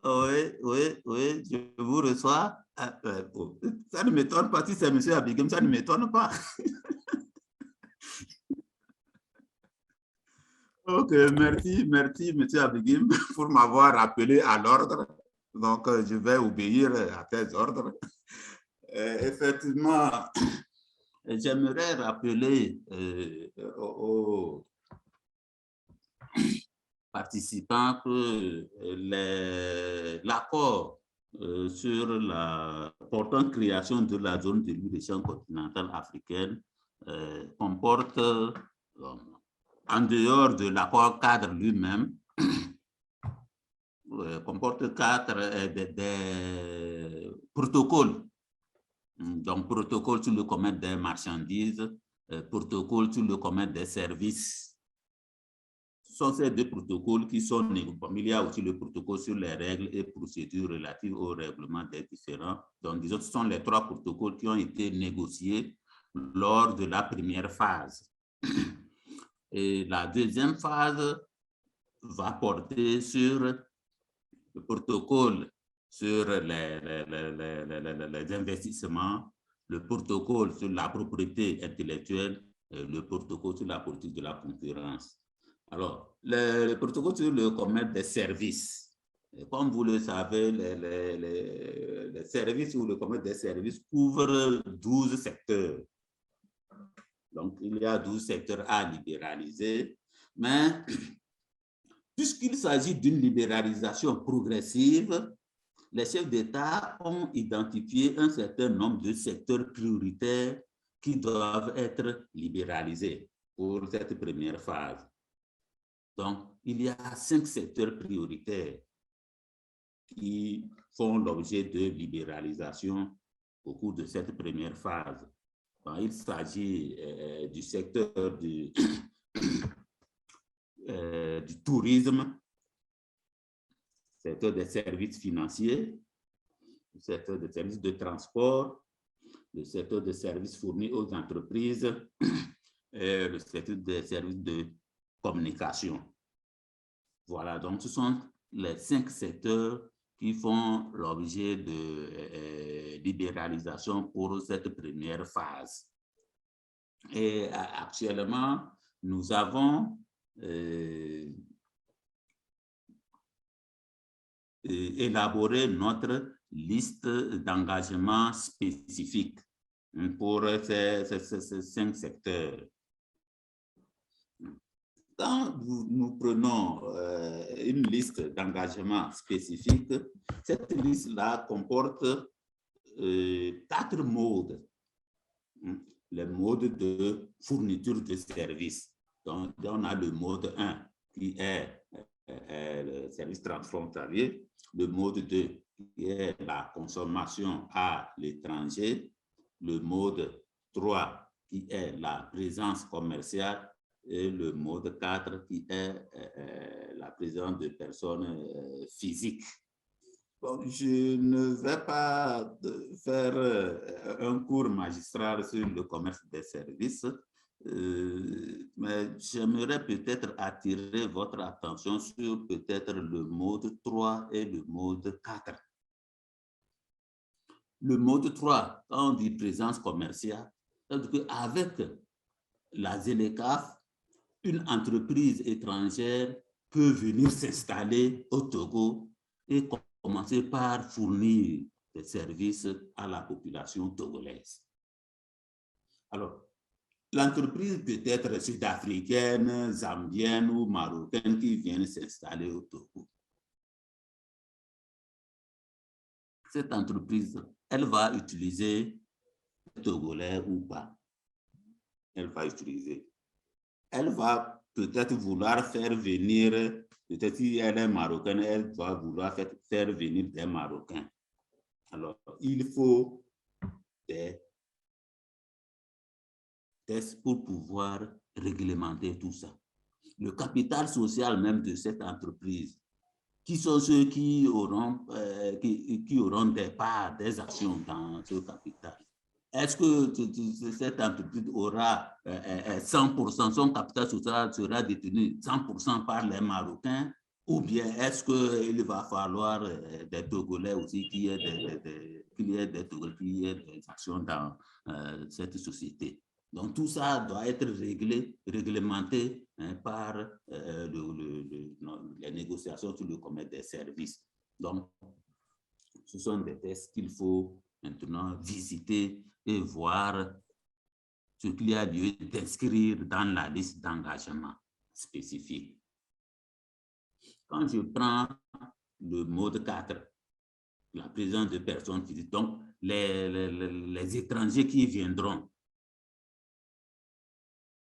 Oui, je vous reçois. Ça ne m'étonne pas si c'est M. Abigim, ça ne m'étonne pas. Ok, merci, M. Abigim, pour m'avoir rappelé à l'ordre. Donc, je vais obéir à tes ordres. Effectivement, j'aimerais rappeler aux participants que l'accord sur la portant création de la zone de libre-échange continentale africaine comporte, en dehors de l'accord cadre lui-même, comporte des protocoles. Donc, protocole sur le commerce des marchandises, protocole sur le commerce des services. Ce sont ces deux protocoles qui sont négociés. Il y a aussi le protocole sur les règles et procédures relatives au règlement des différends. Donc, disons, ce sont les trois protocoles qui ont été négociés lors de la première phase. Et la deuxième phase va porter sur le protocole sur les investissements, le protocole sur la propriété intellectuelle, le protocole sur la politique de la concurrence. Alors, le protocole sur le commerce des services. Comme vous le savez, les services ou le commerce des services couvre 12 secteurs. Donc, il y a 12 secteurs à libéraliser, mais puisqu'il s'agit d'une libéralisation progressive, les chefs d'État ont identifié un certain nombre de secteurs prioritaires qui doivent être libéralisés pour cette première phase. Donc, il y a 5 secteurs prioritaires qui font l'objet de libéralisation au cours de cette première phase. Donc, il s'agit du secteur du tourisme, secteur des services financiers, le secteur des services de transport, le secteur des services fournis aux entreprises et le secteur des services de communication. Voilà, donc ce sont les 5 secteurs qui font l'objet de libéralisation pour cette première phase. Et actuellement, nous avons élaboré notre liste d'engagements spécifiques pour ces 5 secteurs. Quand nous prenons une liste d'engagements spécifiques, cette liste-là comporte 4 modes. Les modes de fourniture de services. Donc, on a le mode 1 qui est le service transfrontalier, le mode 2 qui est la consommation à l'étranger, le mode 3 qui est la présence commerciale et le mode 4 qui est la présence de personnes physiques. Bon, je ne vais pas faire un cours magistral sur le commerce des services, mais j'aimerais peut-être attirer votre attention sur peut-être le mode 3 et le mode 4. Le mode 3, quand on dit présence commerciale, c'est-à-dire qu'avec la ZLECAf, une entreprise étrangère peut venir s'installer au Togo et commencer par fournir des services à la population togolaise. Alors, l'entreprise peut être sud-africaine, zambienne ou marocaine qui viennent s'installer au Togo. Cette entreprise, elle va utiliser le togolais ou pas. Elle va utiliser. Elle va peut-être vouloir faire venir, peut-être si elle est marocaine, elle va vouloir faire venir des Marocains. Alors, il faut des tests pour pouvoir réglementer tout ça. Le capital social même de cette entreprise, qui sont ceux qui auront des parts, des actions dans ce capital. Est-ce que cette entreprise aura 100%, son capital social sera détenu 100% par les Marocains, ou bien est-ce qu'il va falloir des Togolais aussi qu'il y ait des actions dans cette société? Donc tout ça doit être réglementé par les négociations sur le commerce des services. Donc ce sont des tests qu'il faut maintenant visiter et voir ce qu'il y a lieu d'inscrire dans la liste d'engagement spécifique. Quand je prends le mode 4, la présence de personnes physiques, donc les étrangers qui viendront,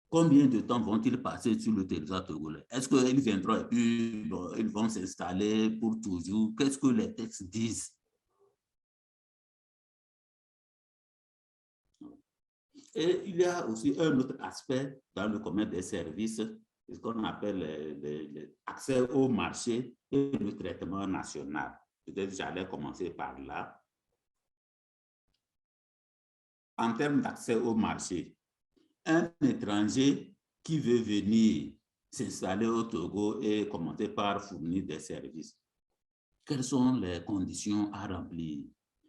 combien de temps vont-ils passer sur le territoire togolais? Est-ce qu'ils viendront et puis bon, ils vont s'installer pour toujours? Qu'est-ce que les textes disent? Et il y a aussi un autre aspect dans le commerce des services, ce qu'on appelle l'accès au marché et le traitement national. Peut-être j'allais commencer par là. En termes d'accès au marché, un étranger qui veut venir s'installer au Togo et commencer par fournir des services, quelles sont les conditions à remplir?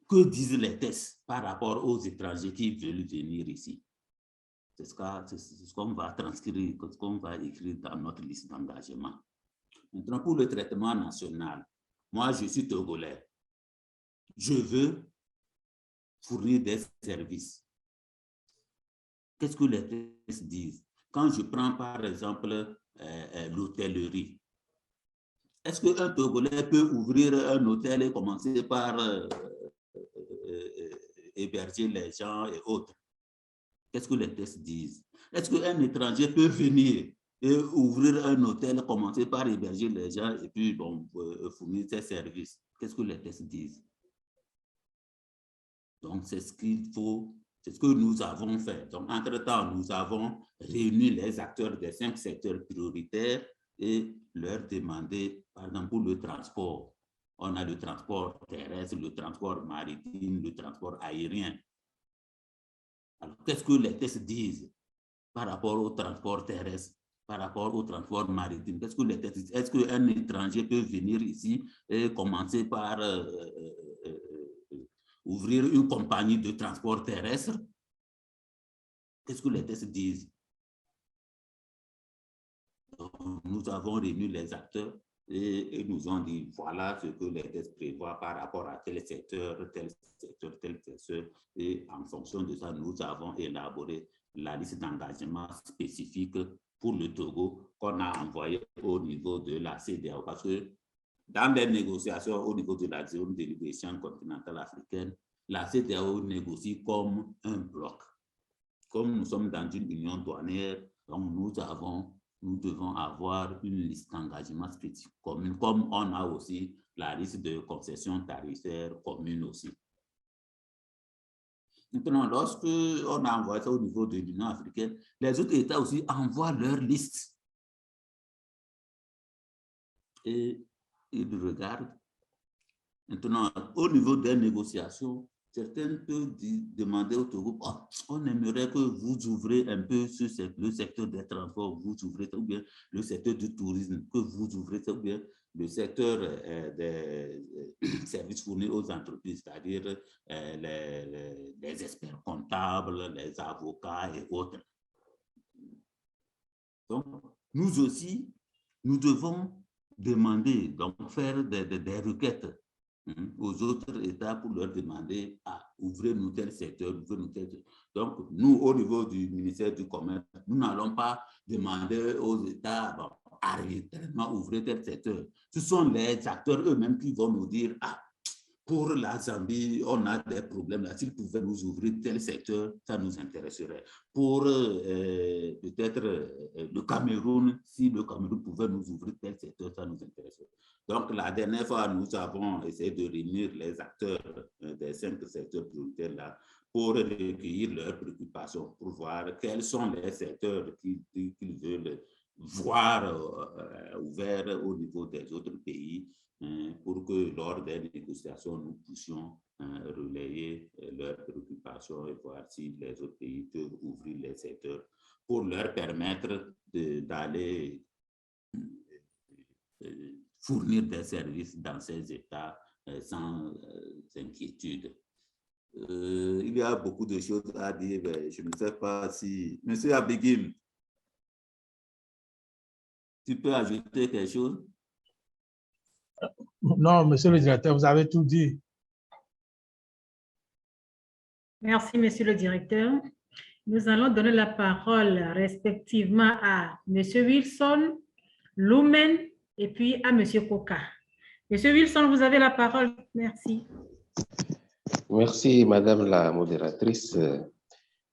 Que disent les tests par rapport aux étrangers qui veulent venir ici? C'est ce qu'on va transcrire, ce qu'on va écrire dans notre liste d'engagement. Maintenant, pour le traitement national, moi, je suis togolais. Je veux fournir des services. Qu'est-ce que les tests disent? Quand je prends, par exemple, l'hôtellerie, est-ce qu'un Togolais peut ouvrir un hôtel et commencer par héberger les gens et autres? Qu'est-ce que les tests disent? Est-ce qu'un étranger peut venir et ouvrir un hôtel, commencer par héberger les gens et puis bon, fournir ses services? Qu'est-ce que les tests disent? Donc, c'est ce qu'il faut, c'est ce que nous avons fait. Donc, entre-temps, nous avons réuni les acteurs des 5 secteurs prioritaires et leur demander, par exemple, pour le transport. On a le transport terrestre, le transport maritime, le transport aérien. Alors, qu'est-ce que les tests disent par rapport au transport terrestre, par rapport au transport maritime? Qu'est-ce que les tests disent? Est-ce qu'un étranger peut venir ici et commencer par ouvrir une compagnie de transport terrestre? Qu'est-ce que les tests disent? Donc, nous avons réuni les acteurs et nous ont dit, voilà ce que les tests prévoient par rapport à tel secteur, tel secteur, tel secteur. Et en fonction de ça, nous avons élaboré la liste d'engagement spécifique pour le Togo qu'on a envoyé au niveau de la CEDEAO. Parce que dans les négociations au niveau de la zone de libre-échange continentale africaine, la CEDEAO négocie comme un bloc. Comme nous sommes dans une union douanière, donc nous devons avoir une liste d'engagement spécifique commune, comme on a aussi la liste de concessions tarifaires communes aussi. Maintenant, lorsque on a envoyé ça au niveau de l'Union africaine, les autres États aussi envoient leur liste. Et ils regardent. Maintenant, au niveau des négociations, certains peuvent demander au Togo, oh, on aimerait que vous ouvrez un peu le secteur des transports, vous ouvrez ça, ou bien le secteur du tourisme, que vous ouvrez ça, ou bien le secteur des services fournis aux entreprises, c'est-à-dire les experts comptables, les avocats et autres. Donc, nous aussi, nous devons demander, donc faire des requêtes aux autres États pour leur demander à ouvrir nous tel secteur, Donc, nous, au niveau du ministère du Commerce, nous n'allons pas demander aux États arrêtez-moi ouvrir tel secteur. Ce sont les acteurs eux-mêmes qui vont nous dire, ah, pour la Zambie, on a des problèmes là. S'ils pouvaient nous ouvrir tel secteur, ça nous intéresserait. Pour peut-être le Cameroun, si le Cameroun pouvait nous ouvrir tel secteur, ça nous intéresserait. Donc, la dernière fois, nous avons essayé de réunir les acteurs des 5 secteurs prioritaires là pour recueillir leurs préoccupations, pour voir quels sont les secteurs qu'ils veulent voir ouverts au niveau des autres pays, pour que lors des négociations, nous puissions relayer leurs préoccupations et voir si les autres pays peuvent ouvrir les secteurs pour leur permettre d'aller fournir des services dans ces États sans inquiétude. Il y a beaucoup de choses à dire, mais je ne sais pas si... Monsieur Abegim, tu peux ajouter quelque chose? Non, monsieur le directeur, vous avez tout dit. Merci, monsieur le directeur. Nous allons donner la parole respectivement à monsieur Wilson, Lumen et puis à monsieur Koka. Monsieur Wilson, vous avez la parole. Merci. Merci, madame la modératrice.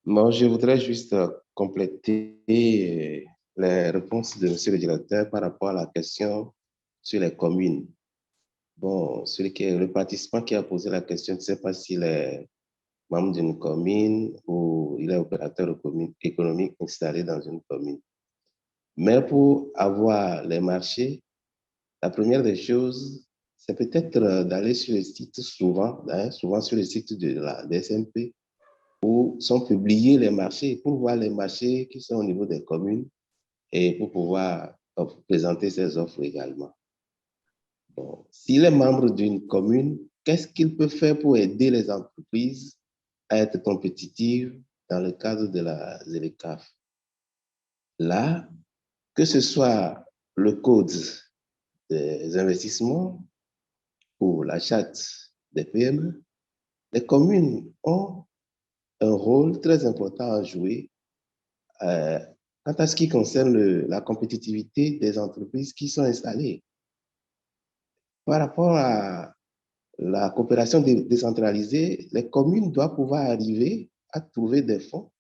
Moi, je voudrais juste compléter les réponses de monsieur le directeur par rapport à la question sur les communes. Bon, le participant qui a posé la question, je ne sais pas s'il est membre d'une commune ou il est opérateur économique installé dans une commune. Mais pour avoir les marchés, la première des choses, c'est peut-être d'aller sur le site souvent sur le site de la DSMP, où sont publiés les marchés, pour voir les marchés qui sont au niveau des communes et pour pouvoir présenter ses offres également. Bon, s'il est membre d'une commune, qu'est-ce qu'il peut faire pour aider les entreprises à être compétitives dans le cadre de la ZLECAf? Là, que ce soit le code des investissements ou la charte des PME, les communes ont un rôle très important à jouer quant à ce qui concerne la compétitivité des entreprises qui sont installées. Par rapport à la coopération décentralisée, les communes doivent pouvoir arriver à trouver des fonds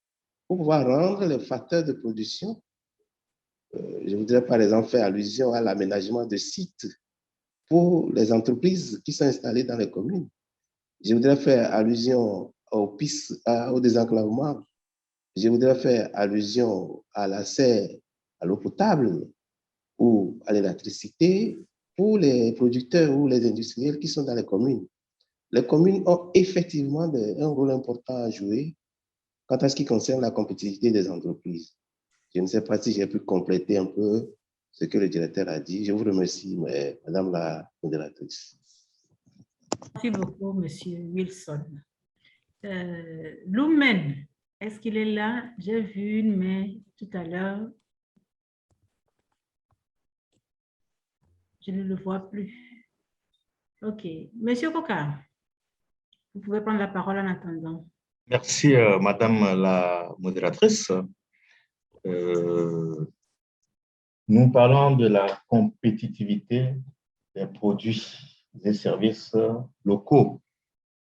pour pouvoir rendre les facteurs de production. Je voudrais par exemple faire allusion à l'aménagement de sites pour les entreprises qui sont installées dans les communes. Je voudrais faire allusion aux pistes, au désenclavement. Je voudrais faire allusion à l'accès à l'eau potable ou à l'électricité pour les producteurs ou les industriels qui sont dans les communes. Les communes ont effectivement un rôle important à jouer quant à ce qui concerne la compétitivité des entreprises. Je ne sais pas si j'ai pu compléter un peu ce que le directeur a dit. Je vous remercie, Madame la modératrice. Merci beaucoup, Monsieur Wilson. Lumen, est-ce qu'il est là? J'ai vu une main tout à l'heure. Je ne le vois plus. OK. Monsieur Koka, vous pouvez prendre la parole en attendant. Merci, Madame la modératrice. Nous parlons de la compétitivité des produits et services locaux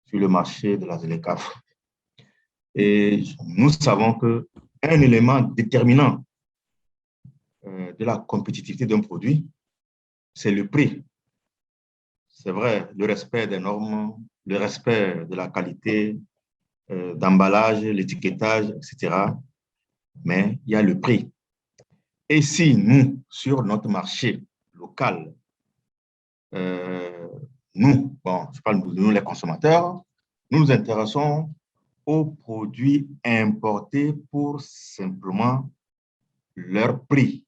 sur le marché de la ZLECAf. Et nous savons qu'un élément déterminant de la compétitivité d'un produit, c'est le prix. C'est vrai, le respect des normes, le respect de la qualité d'emballage, l'étiquetage, etc. Mais il y a le prix. Et si nous, sur notre marché local, nous, je parle de nous les consommateurs, nous nous intéressons aux produits importés pour simplement leur prix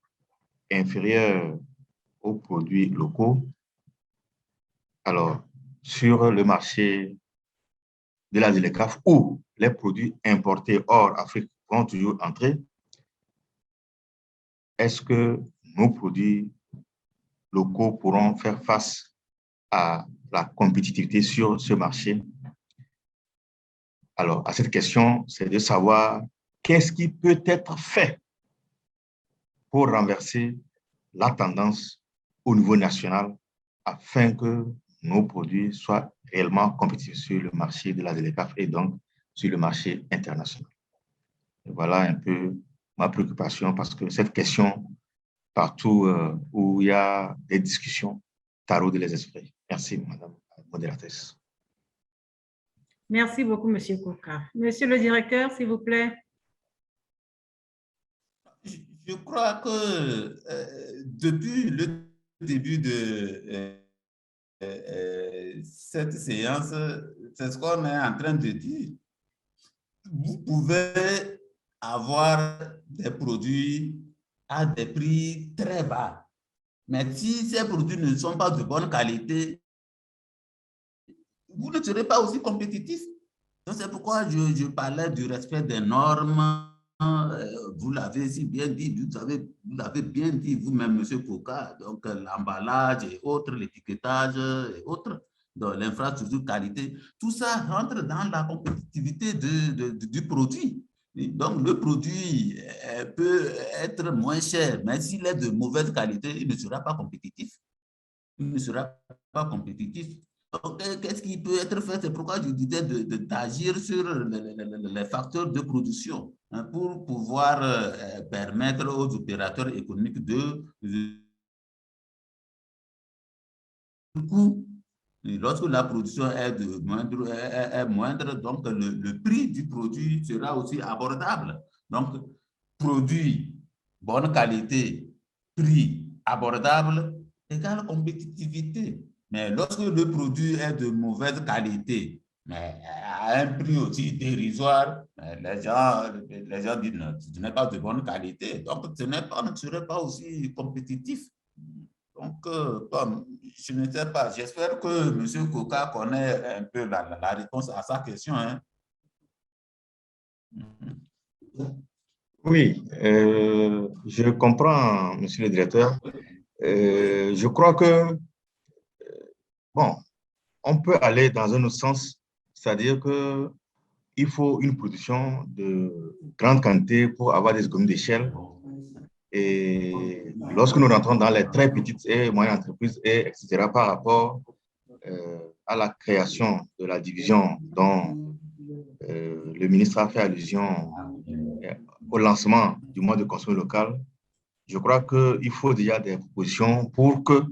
inférieur aux produits locaux. Alors, sur le marché de la ZLECAf, où les produits importés hors Afrique vont toujours entrer, est-ce que nos produits locaux pourront faire face à la compétitivité sur ce marché? Alors, à cette question, c'est de savoir qu'est-ce qui peut être fait pour renverser la tendance au niveau national afin que nos produits soient réellement compétitifs sur le marché de la ZLECAf et donc sur le marché international. Et voilà un peu ma préoccupation parce que cette question, partout où il y a des discussions, taraude les esprits. Merci, Madame la modératrice. Merci beaucoup, Monsieur Koka. Monsieur le directeur, s'il vous plaît. Je crois que depuis le début de cette séance, c'est ce qu'on est en train de dire. Vous pouvez avoir des produits à des prix très bas. Mais si ces produits ne sont pas de bonne qualité, vous ne serez pas aussi compétitif. Donc, c'est pourquoi je parlais du respect des normes. Vous l'avez si bien dit, vous l'avez bien dit vous-même, M. Koka. Donc, l'emballage et autres, l'étiquetage et autres, l'infrastructure qualité, tout ça rentre dans la compétitivité du produit. Donc, le produit peut être moins cher, mais s'il est de mauvaise qualité, il ne sera pas compétitif. Il ne sera pas compétitif. qu'est-ce qui peut être fait? C'est pourquoi je disais d'agir sur les facteurs de production, hein, pour pouvoir permettre aux opérateurs économiques de coût. Lorsque la production est moindre, donc le prix du produit sera aussi abordable. Donc, produit, bonne qualité, prix abordable, égale compétitivité. Mais lorsque le produit est de mauvaise qualité, mais à un prix aussi dérisoire, les gens disent non, ce n'est pas de bonne qualité. Donc, ce ne serait pas aussi compétitif. Donc, bon, je ne sais pas. J'espère que M. Koka connaît un peu la réponse à sa question. Hein. Oui, je comprends, monsieur le directeur. Je crois que, bon, on peut aller dans un autre sens, c'est-à-dire qu'il faut une production de grande quantité pour avoir des économies d'échelle. Et lorsque nous rentrons dans les très petites et moyennes entreprises, etc., par rapport à la création de la division dont le ministre a fait allusion au lancement du mois de consommation locale, je crois qu'il faut déjà des propositions pour que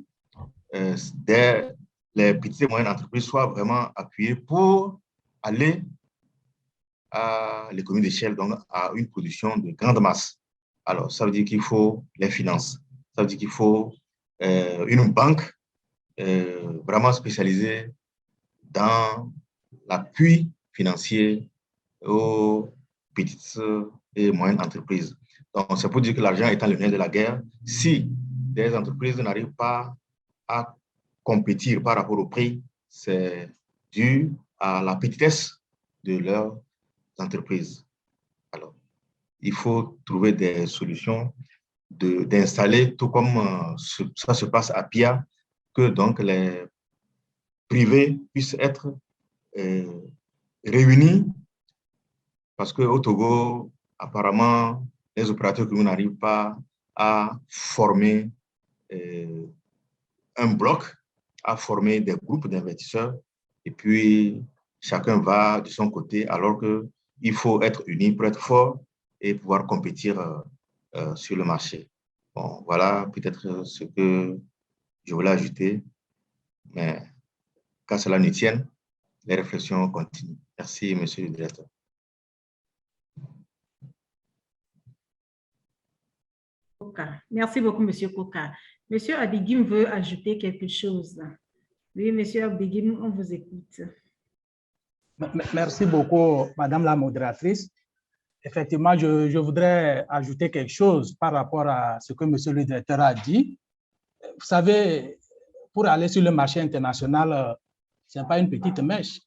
les petites et moyennes entreprises soient vraiment appuyées pour aller à l'économie d'échelle, donc à une production de grande masse. Alors, ça veut dire qu'il faut les finances. Ça veut dire qu'il faut une banque vraiment spécialisée dans l'appui financier aux petites et moyennes entreprises. Donc, c'est pour dire que l'argent étant le nerf de la guerre, si des entreprises n'arrivent pas à compétir par rapport au prix, c'est dû à la petitesse de leurs entreprises. Alors, il faut trouver des solutions d'installer, tout comme ça se passe à PIA, que donc les privés puissent être réunis, parce qu'au Togo, apparemment, les opérateurs communs n'arrivent pas à former un bloc, à former des groupes d'investisseurs, et puis chacun va de son côté, alors qu'il faut être unis pour être fort et pouvoir compétir sur le marché. Bon, voilà peut-être ce que je voulais ajouter, mais qu'à cela ne tienne, les réflexions continuent. Merci, monsieur le directeur. Merci beaucoup, monsieur Koka. Monsieur Abigim veut ajouter quelque chose. Oui, monsieur Abigim, on vous écoute. Merci beaucoup, madame la modératrice. Effectivement, je voudrais ajouter quelque chose par rapport à ce que monsieur le directeur a dit. Vous savez, pour aller sur le marché international, ce n'est pas une petite mèche.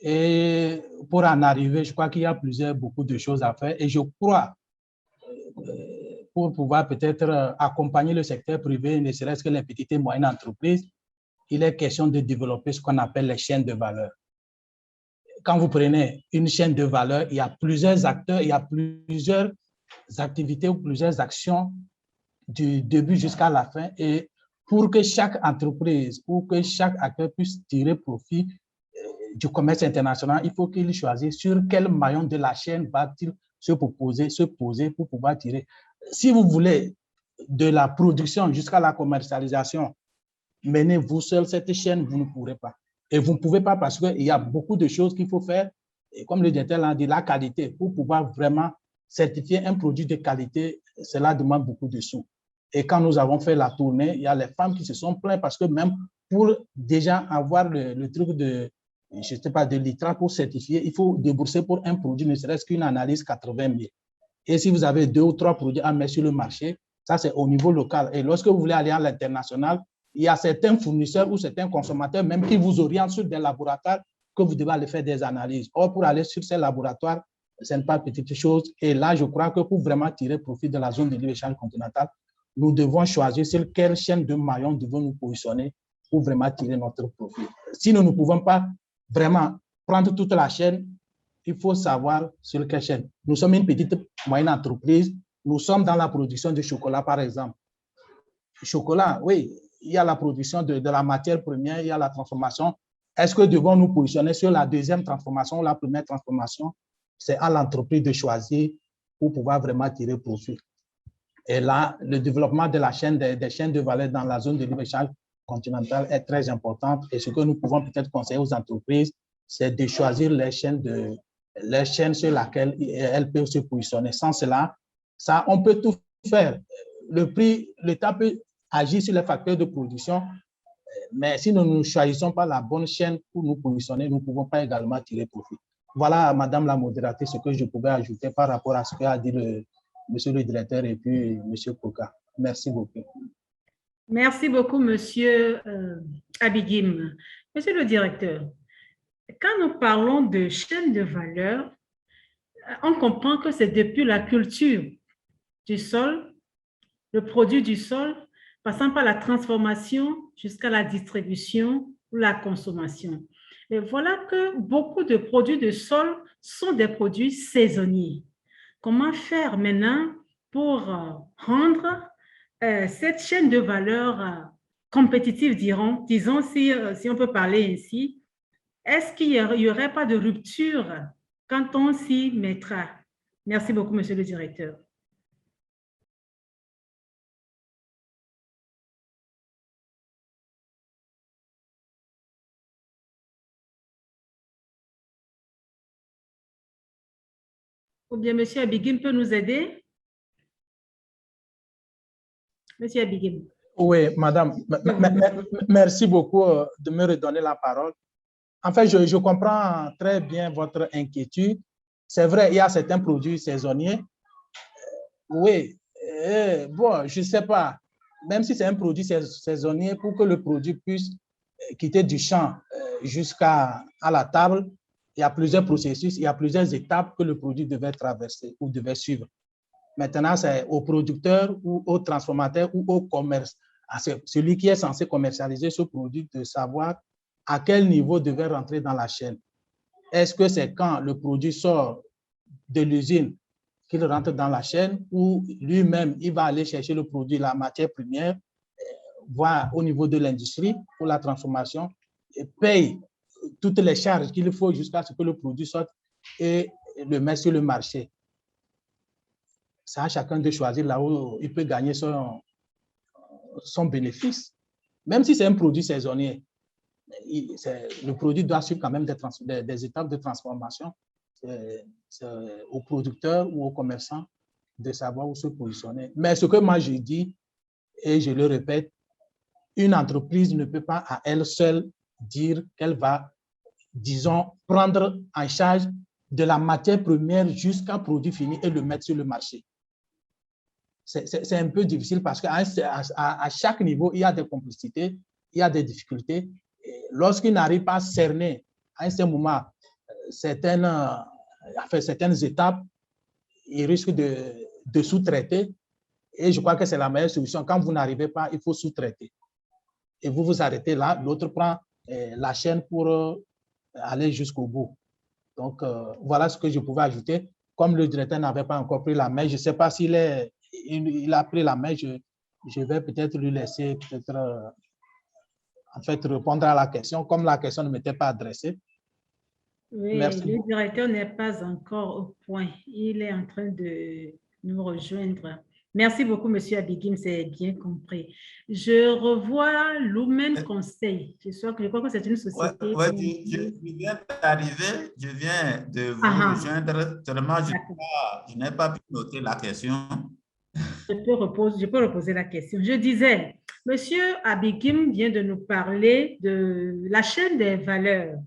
Et pour en arriver, je crois qu'il y a beaucoup de choses à faire. Et je crois, pour pouvoir peut-être accompagner le secteur privé, ne serait-ce que les petites et moyennes entreprises, il est question de développer ce qu'on appelle les chaînes de valeur. Quand vous prenez une chaîne de valeur, il y a plusieurs acteurs, il y a plusieurs activités ou plusieurs actions du début jusqu'à la fin. Et pour que chaque entreprise ou que chaque acteur puisse tirer profit du commerce international, il faut qu'il choisisse sur quel maillon de la chaîne va-t-il se poser pour pouvoir tirer. Si vous voulez de la production jusqu'à la commercialisation, menez vous seul cette chaîne, vous ne pourrez pas. Et vous ne pouvez pas parce qu'il y a beaucoup de choses qu'il faut faire. Et comme le directeur l'a dit, la qualité, pour pouvoir vraiment certifier un produit de qualité, cela demande beaucoup de sous. Et quand nous avons fait la tournée, il y a les femmes qui se sont plaintes parce que même pour déjà avoir le truc de, je ne sais pas, de l'ITRA pour certifier, il faut débourser pour un produit, ne serait-ce qu'une analyse 80 000. Et si vous avez 2 ou 3 produits à mettre sur le marché, ça c'est au niveau local. Et lorsque vous voulez aller à l'international, il y a certains fournisseurs ou certains consommateurs même qui vous orientent sur des laboratoires que vous devez aller faire des analyses. Or, pour aller sur ces laboratoires, ce n'est pas petite chose. Et là, je crois que pour vraiment tirer profit de la zone de libre-échange continentale, nous devons choisir sur quelle chaîne de maillons devons nous positionner pour vraiment tirer notre profit. Si nous ne pouvons pas vraiment prendre toute la chaîne, il faut savoir sur quelle chaîne. Nous sommes une petite moyenne entreprise. Nous sommes dans la production de chocolat, par exemple. Chocolat, oui, il y a la production de la matière première, il y a la transformation. Est-ce que devons nous positionner sur la deuxième transformation ou la première transformation? C'est à l'entreprise de choisir pour pouvoir vraiment tirer profit. Et là, le développement de la chaîne des chaînes de valeur dans la zone de libre-échange continentale est très important. Et ce que nous pouvons peut-être conseiller aux entreprises, c'est de choisir les chaînes sur lesquelles elles peuvent se positionner. Sans cela, on peut tout faire. Le prix, l'État peut agir sur les facteurs de production, mais si nous ne choisissons pas la bonne chaîne pour nous positionner, nous ne pouvons pas également tirer profit. Voilà, Madame la modératrice, ce que je pouvais ajouter par rapport à ce qu'a dit Monsieur le directeur et puis Monsieur Koka. Merci beaucoup. Merci beaucoup, Monsieur Abigim. Monsieur le directeur, quand nous parlons de chaîne de valeur, on comprend que c'est depuis la culture du sol, le produit du sol, passant par la transformation jusqu'à la distribution ou la consommation. Et voilà que beaucoup de produits de sol sont des produits saisonniers. Comment faire maintenant pour rendre cette chaîne de valeur compétitive, disons si on peut parler ainsi? Est-ce qu'il n'y aurait pas de rupture quand on s'y mettra? Merci beaucoup, Monsieur le directeur. Ou bien Monsieur Abigim peut nous aider? Monsieur Abigim. Oui, Madame, merci beaucoup de me redonner la parole. En fait, je comprends très bien votre inquiétude. C'est vrai, il y a certains produits saisonniers. Oui, bon, je ne sais pas. Même si c'est un produit saisonnier, pour que le produit puisse quitter du champ jusqu'à la table, il y a plusieurs processus, il y a plusieurs étapes que le produit devait traverser ou devait suivre. Maintenant, c'est au producteur ou au transformateur ou au commerce, celui qui est censé commercialiser ce produit, de savoir à quel niveau devait rentrer dans la chaîne. Est-ce que c'est quand le produit sort de l'usine qu'il rentre dans la chaîne ou lui-même, il va aller chercher le produit, la matière première, voir au niveau de l'industrie pour la transformation et paye toutes les charges qu'il faut jusqu'à ce que le produit sorte et le met sur le marché. C'est à chacun de choisir là où il peut gagner son bénéfice. Même si c'est un produit saisonnier, le produit doit suivre quand même des étapes de transformation. C'est au producteur ou au commerçant de savoir où se positionner. Mais ce que moi je dis, et je le répète, une entreprise ne peut pas à elle seule dire qu'elle va, disons, prendre en charge de la matière première jusqu'à produit fini et le mettre sur le marché. C'est un peu difficile parce qu'à chaque niveau, il y a des complicités, il y a des difficultés. Lorsqu'il n'arrive pas à cerner à un certain moment certaines étapes, il risque de sous-traiter. Et je crois que c'est la meilleure solution. Quand vous n'arrivez pas, il faut sous-traiter. Et vous vous arrêtez là, l'autre prend la chaîne pour aller jusqu'au bout. Donc, voilà ce que je pouvais ajouter. Comme le directeur n'avait pas encore pris la main, je ne sais pas s'il a pris la main, je vais peut-être lui laisser en fait répondre à la question, comme la question ne m'était pas adressée. Oui, merci. Le directeur n'est pas encore au point. Il est en train de nous rejoindre. Merci beaucoup, Monsieur Abigim, c'est bien compris. Je revois Lumen Conseil. Je crois que c'est une société. Ouais, je viens d'arriver, je viens de vous rejoindre. Seulement, je n'ai pas pu noter la question. Je peux reposer la question. Je disais, Monsieur Abigim vient de nous parler de la chaîne des valeurs,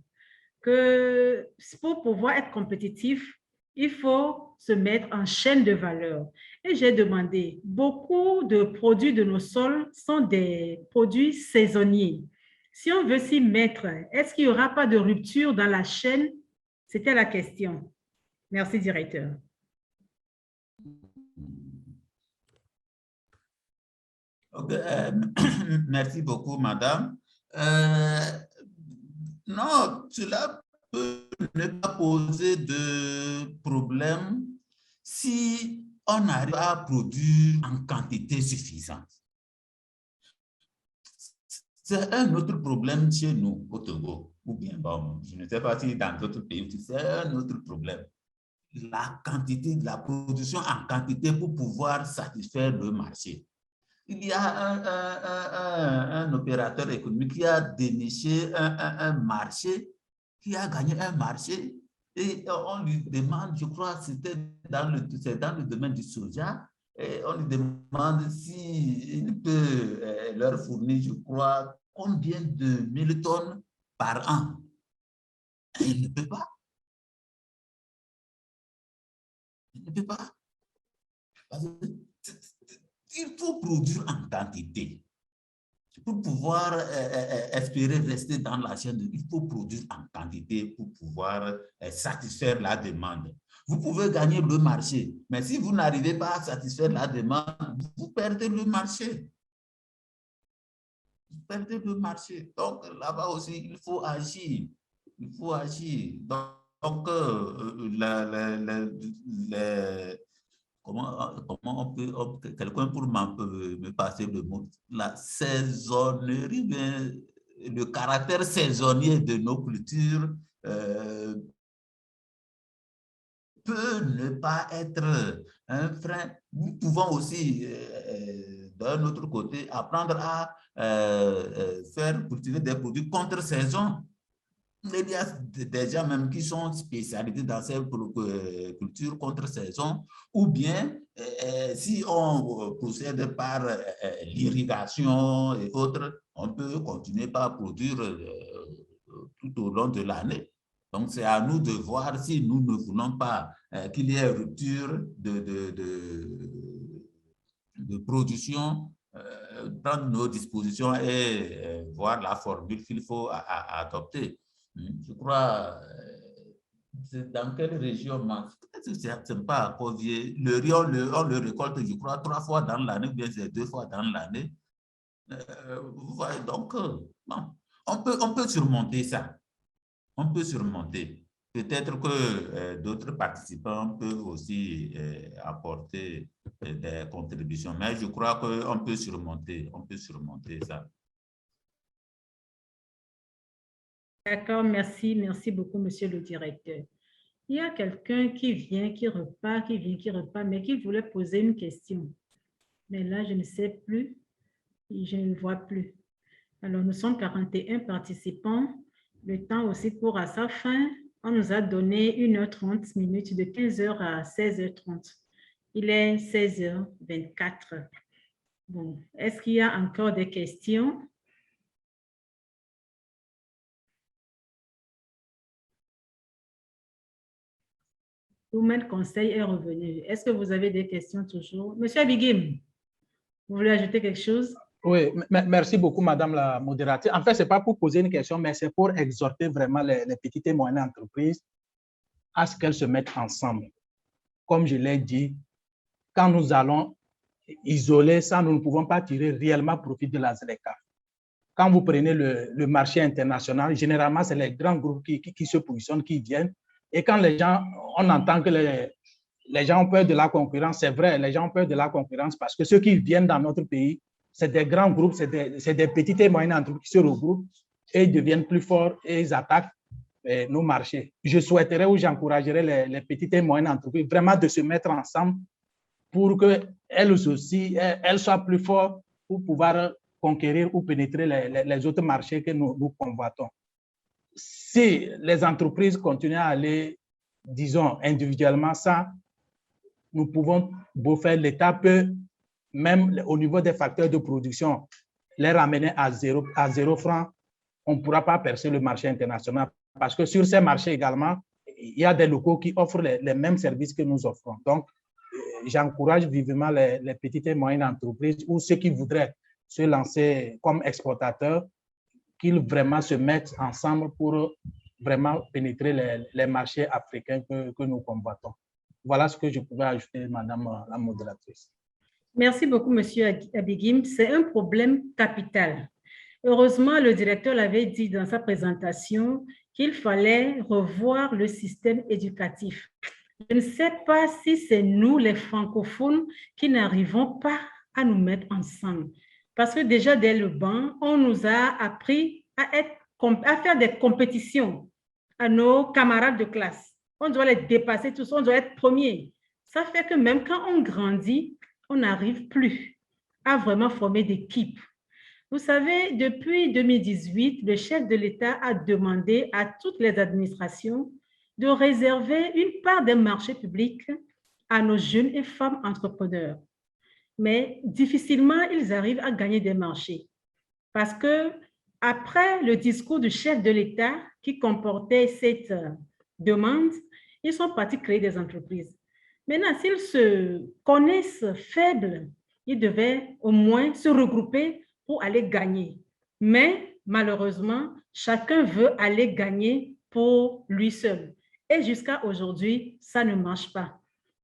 que pour pouvoir être compétitif, il faut se mettre en chaîne de valeur. Et j'ai demandé, beaucoup de produits de nos sols sont des produits saisonniers. Si on veut s'y mettre, est-ce qu'il n'y aura pas de rupture dans la chaîne? C'était la question. Merci, directeur. Okay. Merci beaucoup, madame. Non, cela peut ne pas poser de problème si on arrive à produire en quantité suffisante. C'est un autre problème chez nous au Togo, ou bien, bon, je ne sais pas si dans d'autres pays, c'est un autre problème. La quantité de la production en quantité pour pouvoir satisfaire le marché. Il y a un opérateur économique qui a déniché un marché, qui a gagné un marché, et on lui demande, je crois, c'est dans le domaine du soja, et on lui demande s'il peut leur fournir, je crois, combien de 1000 tonnes par an. Et il ne peut pas. Il ne peut pas. Il faut produire en quantité. Pour pouvoir espérer rester dans la chaîne, il faut produire en quantité pour pouvoir satisfaire la demande. Vous pouvez gagner le marché, mais si vous n'arrivez pas à satisfaire la demande, vous perdez le marché. Vous perdez le marché. Donc là-bas aussi, il faut agir. Il faut agir. Donc comment on peut, quelqu'un pour me passer le mot, la saisonnerie, le caractère saisonnier de nos cultures peut ne pas être un frein. Nous pouvons aussi, d'un autre côté, apprendre à faire cultiver des produits contre-saison. Il y a des gens même qui sont spécialisés dans ces cultures contre-saison, ou bien si on procède par l'irrigation et autres, on peut continuer par produire tout au long de l'année. Donc, c'est à nous de voir si nous ne voulons pas qu'il y ait rupture de production, prendre nos dispositions et voir la formule qu'il faut adopter. Je crois, c'est dans quelle région, c'est pas à Covier. Le riz, on le récolte, je crois, 3 fois dans l'année, ou bien c'est 2 fois dans l'année. Donc, bon, on peut surmonter ça. On peut surmonter. Peut-être que d'autres participants peuvent aussi apporter des contributions, mais je crois qu'on peut surmonter ça. D'accord, merci beaucoup, monsieur le directeur. Il y a quelqu'un qui vient, qui repart, mais qui voulait poser une question. Mais là, je ne sais plus, je ne vois plus. Alors, nous sommes 41 participants. Le temps aussi court à sa fin. On nous a donné 1h30 minutes de 15h à 16h30. Il est 16h24. Bon, est-ce qu'il y a encore des questions? Le conseil est revenu. Est-ce que vous avez des questions toujours? Monsieur Abigim, vous voulez ajouter quelque chose? Oui, merci beaucoup, Madame la modératrice. En fait, ce n'est pas pour poser une question, mais c'est pour exhorter vraiment les petites et moyennes entreprises à ce qu'elles se mettent ensemble. Comme je l'ai dit, quand nous allons isoler ça, nous ne pouvons pas tirer réellement profit de la ZLECAf. Quand vous prenez le marché international, généralement, c'est les grands groupes qui se positionnent, qui viennent. Et quand les gens, on entend que les gens ont peur de la concurrence, c'est vrai, les gens ont peur de la concurrence parce que ceux qui viennent dans notre pays, c'est des grands groupes, c'est des petites et moyennes entreprises qui se regroupent et ils deviennent plus forts et ils attaquent nos marchés. Je souhaiterais ou j'encouragerais les petites et moyennes entreprises vraiment de se mettre ensemble pour qu'elles aussi, elles soient plus fortes pour pouvoir conquérir ou pénétrer les autres marchés que nous convoitons. Si les entreprises continuent à aller, disons, individuellement, ça, nous pouvons beau faire, l'État peut, même au niveau des facteurs de production, les ramener à zéro franc. On ne pourra pas percer le marché international parce que sur ces marchés également, il y a des locaux qui offrent les mêmes services que nous offrons. Donc, j'encourage vivement les petites et moyennes entreprises ou ceux qui voudraient se lancer comme exportateurs, qu'ils vraiment se mettent ensemble pour vraiment pénétrer les marchés africains que nous combattons. Voilà ce que je pouvais ajouter, Madame la modératrice. Merci beaucoup, Monsieur Abigim. C'est un problème capital. Heureusement, le directeur l'avait dit dans sa présentation qu'il fallait revoir le système éducatif. Je ne sais pas si c'est nous, les francophones, qui n'arrivons pas à nous mettre ensemble. Parce que déjà dès le banc, on nous a appris à faire des compétitions à nos camarades de classe. On doit les dépasser tous, on doit être premier. Ça fait que même quand on grandit, on n'arrive plus à vraiment former d'équipe. Vous savez, depuis 2018, le chef de l'État a demandé à toutes les administrations de réserver une part des marchés publics à nos jeunes et femmes entrepreneurs. Mais difficilement, ils arrivent à gagner des marchés. Parce que après le discours du chef de l'État qui comportait cette demande, ils sont partis créer des entreprises. Maintenant, s'ils se connaissent faibles, ils devaient au moins se regrouper pour aller gagner. Mais malheureusement, chacun veut aller gagner pour lui seul. Et jusqu'à aujourd'hui, ça ne marche pas.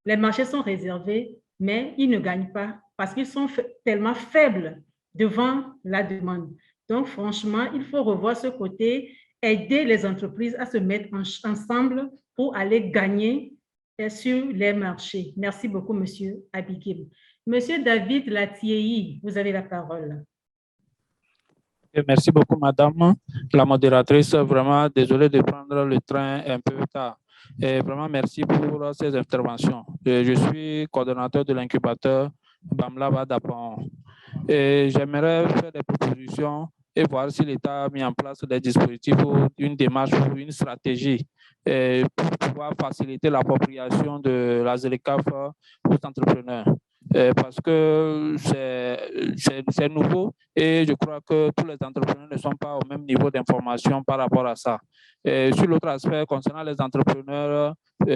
Les marchés sont réservés, mais ils ne gagnent pas parce qu'ils sont tellement faibles devant la demande. Donc, franchement, il faut revoir ce côté, aider les entreprises à se mettre ensemble pour aller gagner sur les marchés. Merci beaucoup, Monsieur Abigil. Monsieur David Latiei, vous avez la parole. Merci beaucoup, Madame la modératrice. Vraiment, désolé de prendre le train un peu tard. Et vraiment, merci pour ces interventions. Je suis coordonnateur de l'incubateur Bamlaba d'Apon. Et j'aimerais faire des propositions et voir si l'État a mis en place des dispositifs ou une démarche ou une stratégie pour pouvoir faciliter l'appropriation de la ZLECAf aux entrepreneurs. Parce que c'est nouveau et je crois que tous les entrepreneurs ne sont pas au même niveau d'information par rapport à ça. Sur l'autre aspect, concernant les entrepreneurs,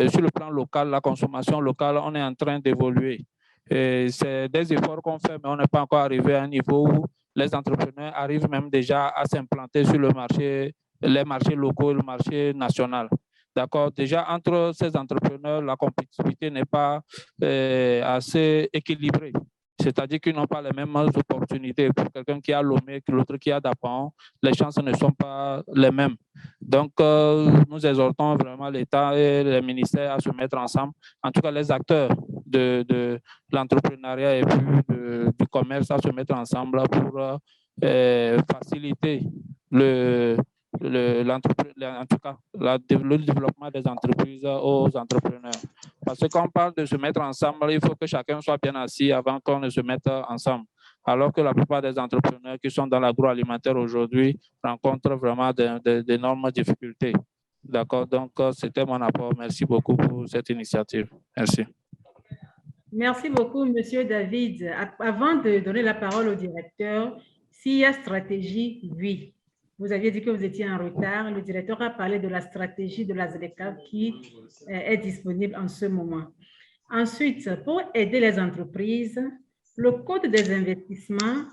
sur le plan local, la consommation locale, on est en train d'évoluer. C'est des efforts qu'on fait, mais on n'est pas encore arrivé à un niveau où les entrepreneurs arrivent même déjà à s'implanter sur le marché, les marchés locaux et le marché national. D'accord. Déjà, entre ces entrepreneurs, la compétitivité n'est pas assez équilibrée. C'est-à-dire qu'ils n'ont pas les mêmes opportunités. Pour quelqu'un qui a Lomé, l'autre qui a Dapon, les chances ne sont pas les mêmes. Donc, nous exhortons vraiment l'État et les ministères à se mettre ensemble, en tout cas les acteurs de l'entrepreneuriat et puis du commerce à se mettre ensemble pour faciliter en tout cas, le développement des entreprises aux entrepreneurs. Parce que quand on parle de se mettre ensemble, il faut que chacun soit bien assis avant qu'on ne se mette ensemble. Alors que la plupart des entrepreneurs qui sont dans l'agroalimentaire aujourd'hui rencontrent vraiment d'énormes difficultés. D'accord, donc c'était mon apport. Merci beaucoup pour cette initiative. Merci. Merci beaucoup, Monsieur David. Avant de donner la parole au directeur, s'il y a stratégie, oui. Vous aviez dit que vous étiez en retard. Le directeur a parlé de la stratégie de la ZLECAf qui est disponible en ce moment. Ensuite, pour aider les entreprises, le Code des investissements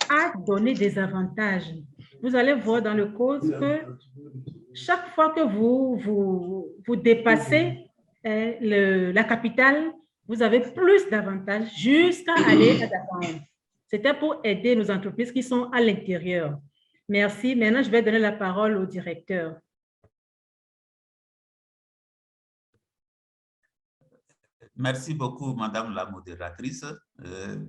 a donné des avantages. Vous allez voir dans le Code que chaque fois que vous dépassez la capitale, vous avez plus d'avantages jusqu'à aller à Dakar. C'était pour aider nos entreprises qui sont à l'intérieur. Merci. Maintenant, je vais donner la parole au directeur. Merci beaucoup, Madame la modératrice.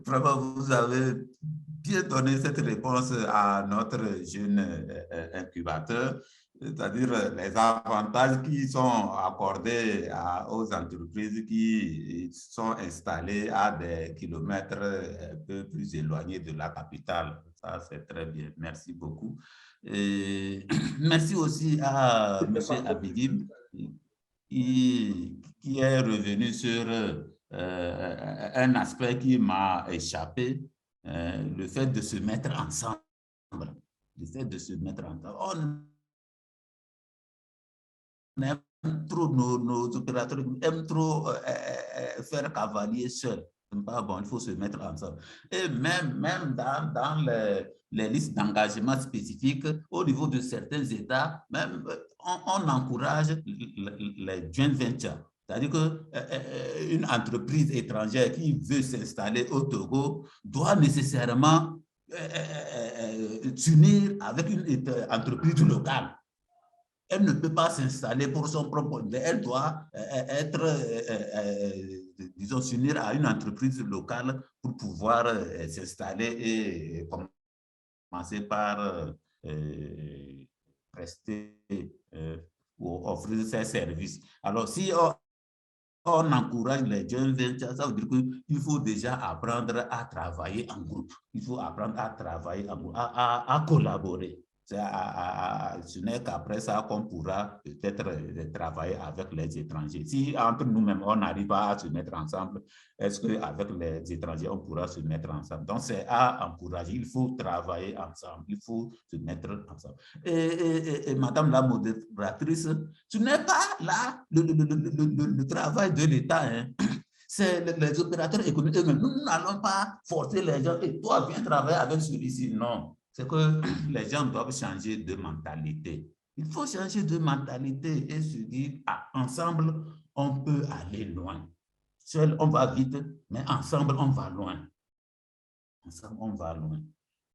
Vraiment, vous avez bien donné cette réponse à notre jeune incubateur, c'est-à-dire les avantages qui sont accordés aux entreprises qui sont installées à des kilomètres un peu plus éloignés de la capitale. Ça, c'est très bien. Merci beaucoup. Et merci aussi à M. Abigil qui est revenu sur un aspect qui m'a échappé, le fait de se mettre ensemble. Le fait de se mettre ensemble. On aime trop, nos opérateurs aiment trop faire cavalier seul. Pas bon, il faut se mettre ensemble. Et même dans les listes d'engagement spécifiques, au niveau de certains États, même on encourage les joint ventures. C'est-à-dire qu'une entreprise étrangère qui veut s'installer au Togo doit nécessairement s'unir avec une entreprise locale. elle ne peut pas s'installer pour son propre... Elle doit être, disons, s'unir à une entreprise locale pour pouvoir s'installer et commencer par prester ou offrir ses services. Alors, si on encourage les joint ventures, ça veut dire qu'il faut déjà apprendre à travailler en groupe. Il faut apprendre à travailler en groupe, à collaborer. Ce n'est qu'après ça qu'on pourra peut-être travailler avec les étrangers. Si entre nous-mêmes, on n'arrive pas à se mettre ensemble, est-ce qu'avec les étrangers, on pourra se mettre ensemble? Donc, c'est à encourager. Il faut travailler ensemble. Il faut se mettre ensemble. Et Madame la modératrice, ce n'est pas là le travail de l'État. Hein. C'est les opérateurs économiques. Nous n'allons pas forcer les gens. Et toi, viens travailler avec celui-ci. Non. C'est que les gens doivent changer de mentalité. Il faut changer de mentalité et se dire, ensemble, on peut aller loin. Seul, on va vite, mais ensemble, on va loin. Ensemble, on va loin.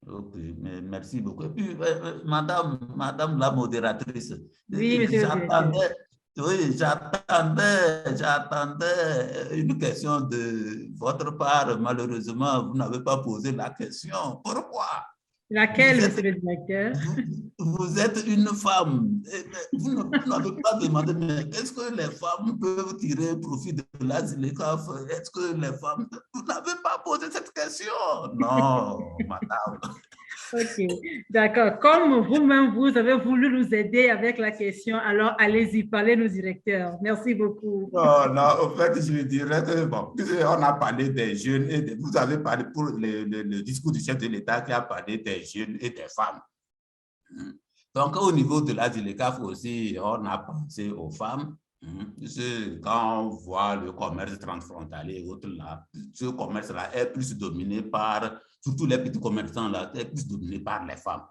Ok, merci beaucoup. Et puis, madame la modératrice, oui, j'attendais une question de votre part. Malheureusement, vous n'avez pas posé la question. Pourquoi? Laquelle, monsieur le directeur? Vous êtes une femme. Vous n'avez pas demandé, mais est-ce que les femmes peuvent tirer profit de la ZLECAf? Est-ce que les femmes... Vous n'avez pas posé cette question? Non, madame. Ok, d'accord. Comme vous-même, vous avez voulu nous aider avec la question, alors allez-y, parlez nos directeurs. Merci beaucoup. Non, en fait, je dirais que, bon, on a parlé des jeunes, et vous avez parlé pour le discours du chef de l'État qui a parlé des jeunes et des femmes. Donc, au niveau de la ZLECAf aussi, on a pensé aux femmes. Quand on voit le commerce transfrontalier et autres là, ce commerce-là est plus dominé par, surtout les petits commerçants là, est plus dominé par les femmes.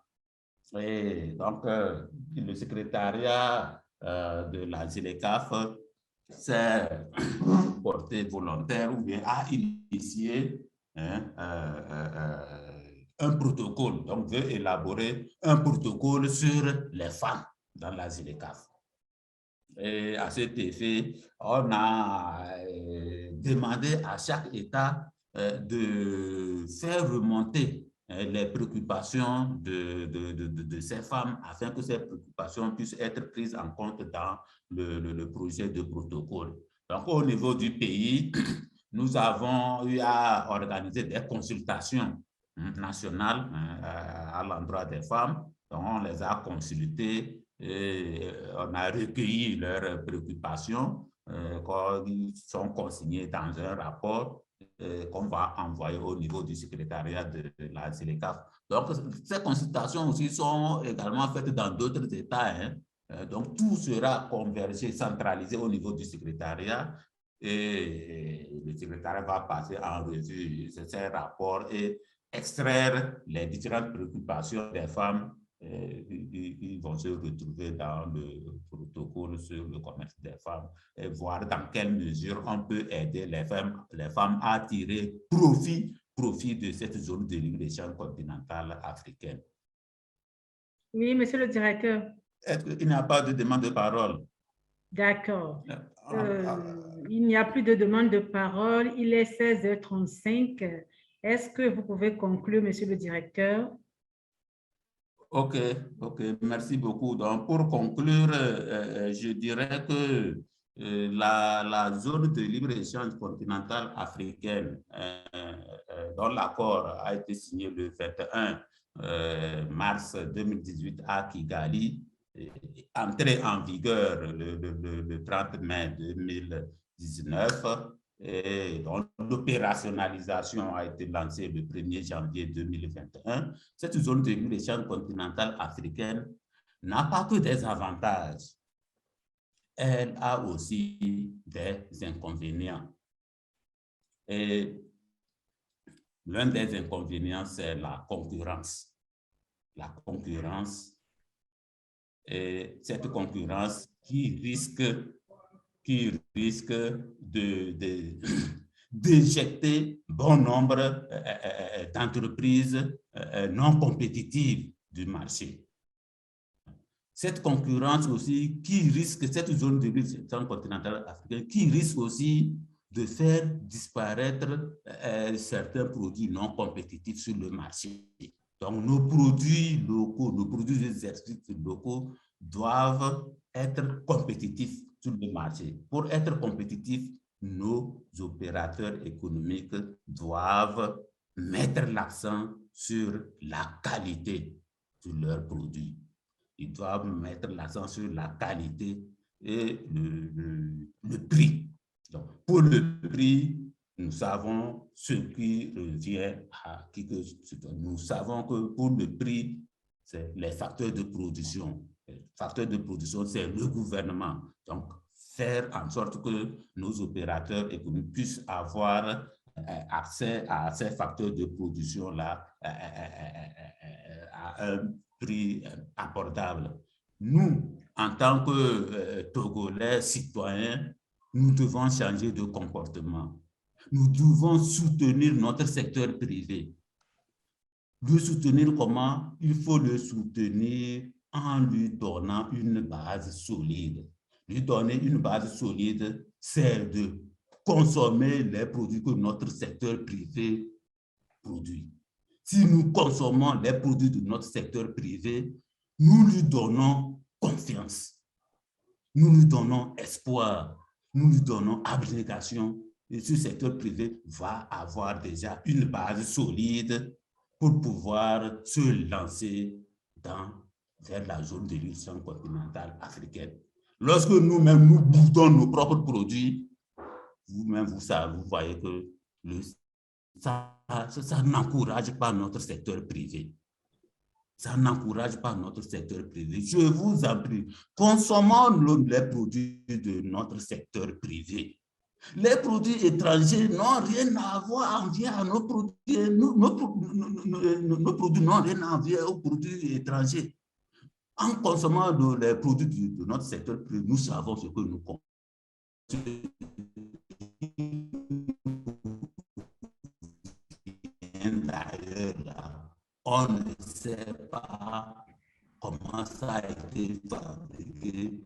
Et donc, le secrétariat de la ZLECAf s'est porté volontaire ou bien a initié un protocole, donc veut élaborer un protocole sur les femmes dans la ZLECAf. Et à cet effet, on a demandé à chaque État de faire remonter les préoccupations de ces femmes afin que ces préoccupations puissent être prises en compte dans le projet de protocole. Donc, au niveau du pays, nous avons eu à organiser des consultations nationales à l'endroit des femmes. Donc, on les a consultées. Et on a recueilli leurs préoccupations qui sont consignées dans un rapport qu'on va envoyer au niveau du secrétariat de la ZLECAf. Donc, ces consultations aussi sont également faites dans d'autres États. Hein. Donc, tout sera convergé, centralisé au niveau du secrétariat et le secrétariat va passer en revue ces rapports et extraire les différentes préoccupations des femmes. Ils vont se retrouver dans le protocole sur le commerce des femmes et voir dans quelle mesure on peut aider les femmes à tirer profit de cette zone de libre-échange continentale africaine. Oui, monsieur le directeur. Est-ce qu'il n'y a pas de demande de parole? D'accord. Il n'y a plus de demande de parole. Il est 16h35. Est-ce que vous pouvez conclure, monsieur le directeur? Ok, merci beaucoup. Donc, pour conclure, je dirais que la zone de libre-échange continentale africaine, dont l'accord a été signé le 21 mars 2018 à Kigali, entré en vigueur le 30 mai 2019, et dont l'opérationnalisation a été lancée le 1er janvier 2021, cette zone de libre-échange continentale africaine n'a pas que des avantages, elle a aussi des inconvénients. Et l'un des inconvénients, c'est la concurrence. La concurrence, et cette concurrence qui risque d'éjecter bon nombre d'entreprises non compétitives du marché. cette concurrence aussi qui risque, cette zone de lutte continentale africaine, qui risque aussi de faire disparaître certains produits non compétitifs sur le marché. Donc, nos produits locaux, nos produits d'exercice locaux doivent être compétitifs sur le marché. Pour être compétitifs, nos opérateurs économiques doivent mettre l'accent sur la qualité de leurs produits. Ils doivent mettre l'accent sur la qualité et le prix. Donc, pour le prix, nous savons ce qui revient à qui que nous savons que pour le prix, c'est les facteurs de production. Les facteurs de production, c'est le gouvernement. Donc, faire en sorte que nos opérateurs économiques puissent avoir accès à ces facteurs de production-là à un prix abordable. Nous, en tant que Togolais citoyens, nous devons changer de comportement. Nous devons soutenir notre secteur privé. Le soutenir comment? Il faut le soutenir en lui donnant une base solide. Lui donner une base solide, c'est de consommer les produits que notre secteur privé produit. Si nous consommons les produits de notre secteur privé, nous lui donnons confiance, nous lui donnons espoir, nous lui donnons abnégation. Et ce secteur privé va avoir déjà une base solide pour pouvoir se lancer vers la zone de l'Union continentale africaine. Lorsque nous-mêmes, nous boudons nos propres produits, vous-même, vous voyez que ça n'encourage pas notre secteur privé. Ça n'encourage pas notre secteur privé. Je vous en prie, consommons les produits de notre secteur privé. Les produits étrangers n'ont rien à voir à nos produits. Nos produits n'ont rien à voir aux produits étrangers. En consommant les produits de notre secteur privé, nous savons ce que nous consommons. D'ailleurs, on ne sait pas comment ça a été fabriqué,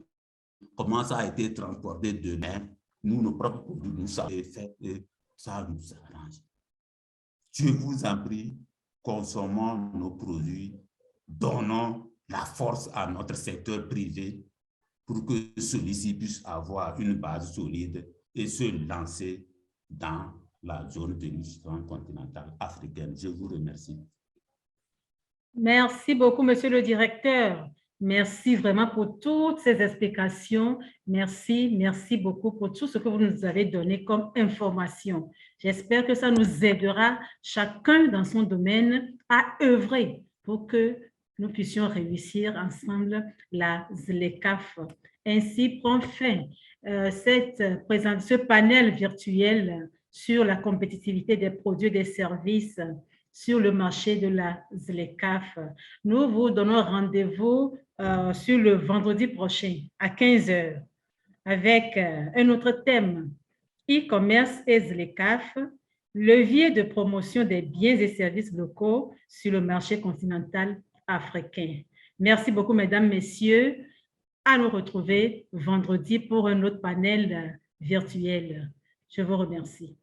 comment ça a été transporté demain. Nous, nos propres produits, nous savons faire et ça nous arrange. Je vous en prie, consommons nos produits, donnons la force à notre secteur privé pour que celui-ci puisse avoir une base solide et se lancer dans la zone de l'Union continentale africaine. Je vous remercie. Merci beaucoup, monsieur le directeur. Merci vraiment pour toutes ces explications. Merci beaucoup pour tout ce que vous nous avez donné comme information. J'espère que ça nous aidera chacun dans son domaine à œuvrer pour que nous puissions réussir ensemble la ZLECAf. Ainsi prend fin ce panel virtuel sur la compétitivité des produits et des services sur le marché de la ZLECAf. Nous vous donnons rendez-vous sur le vendredi prochain à 15 h avec un autre thème, e-commerce et ZLECAf, levier de promotion des biens et services locaux sur le marché continental africain. Merci beaucoup, mesdames, messieurs. À nous retrouver vendredi pour un autre panel virtuel. Je vous remercie.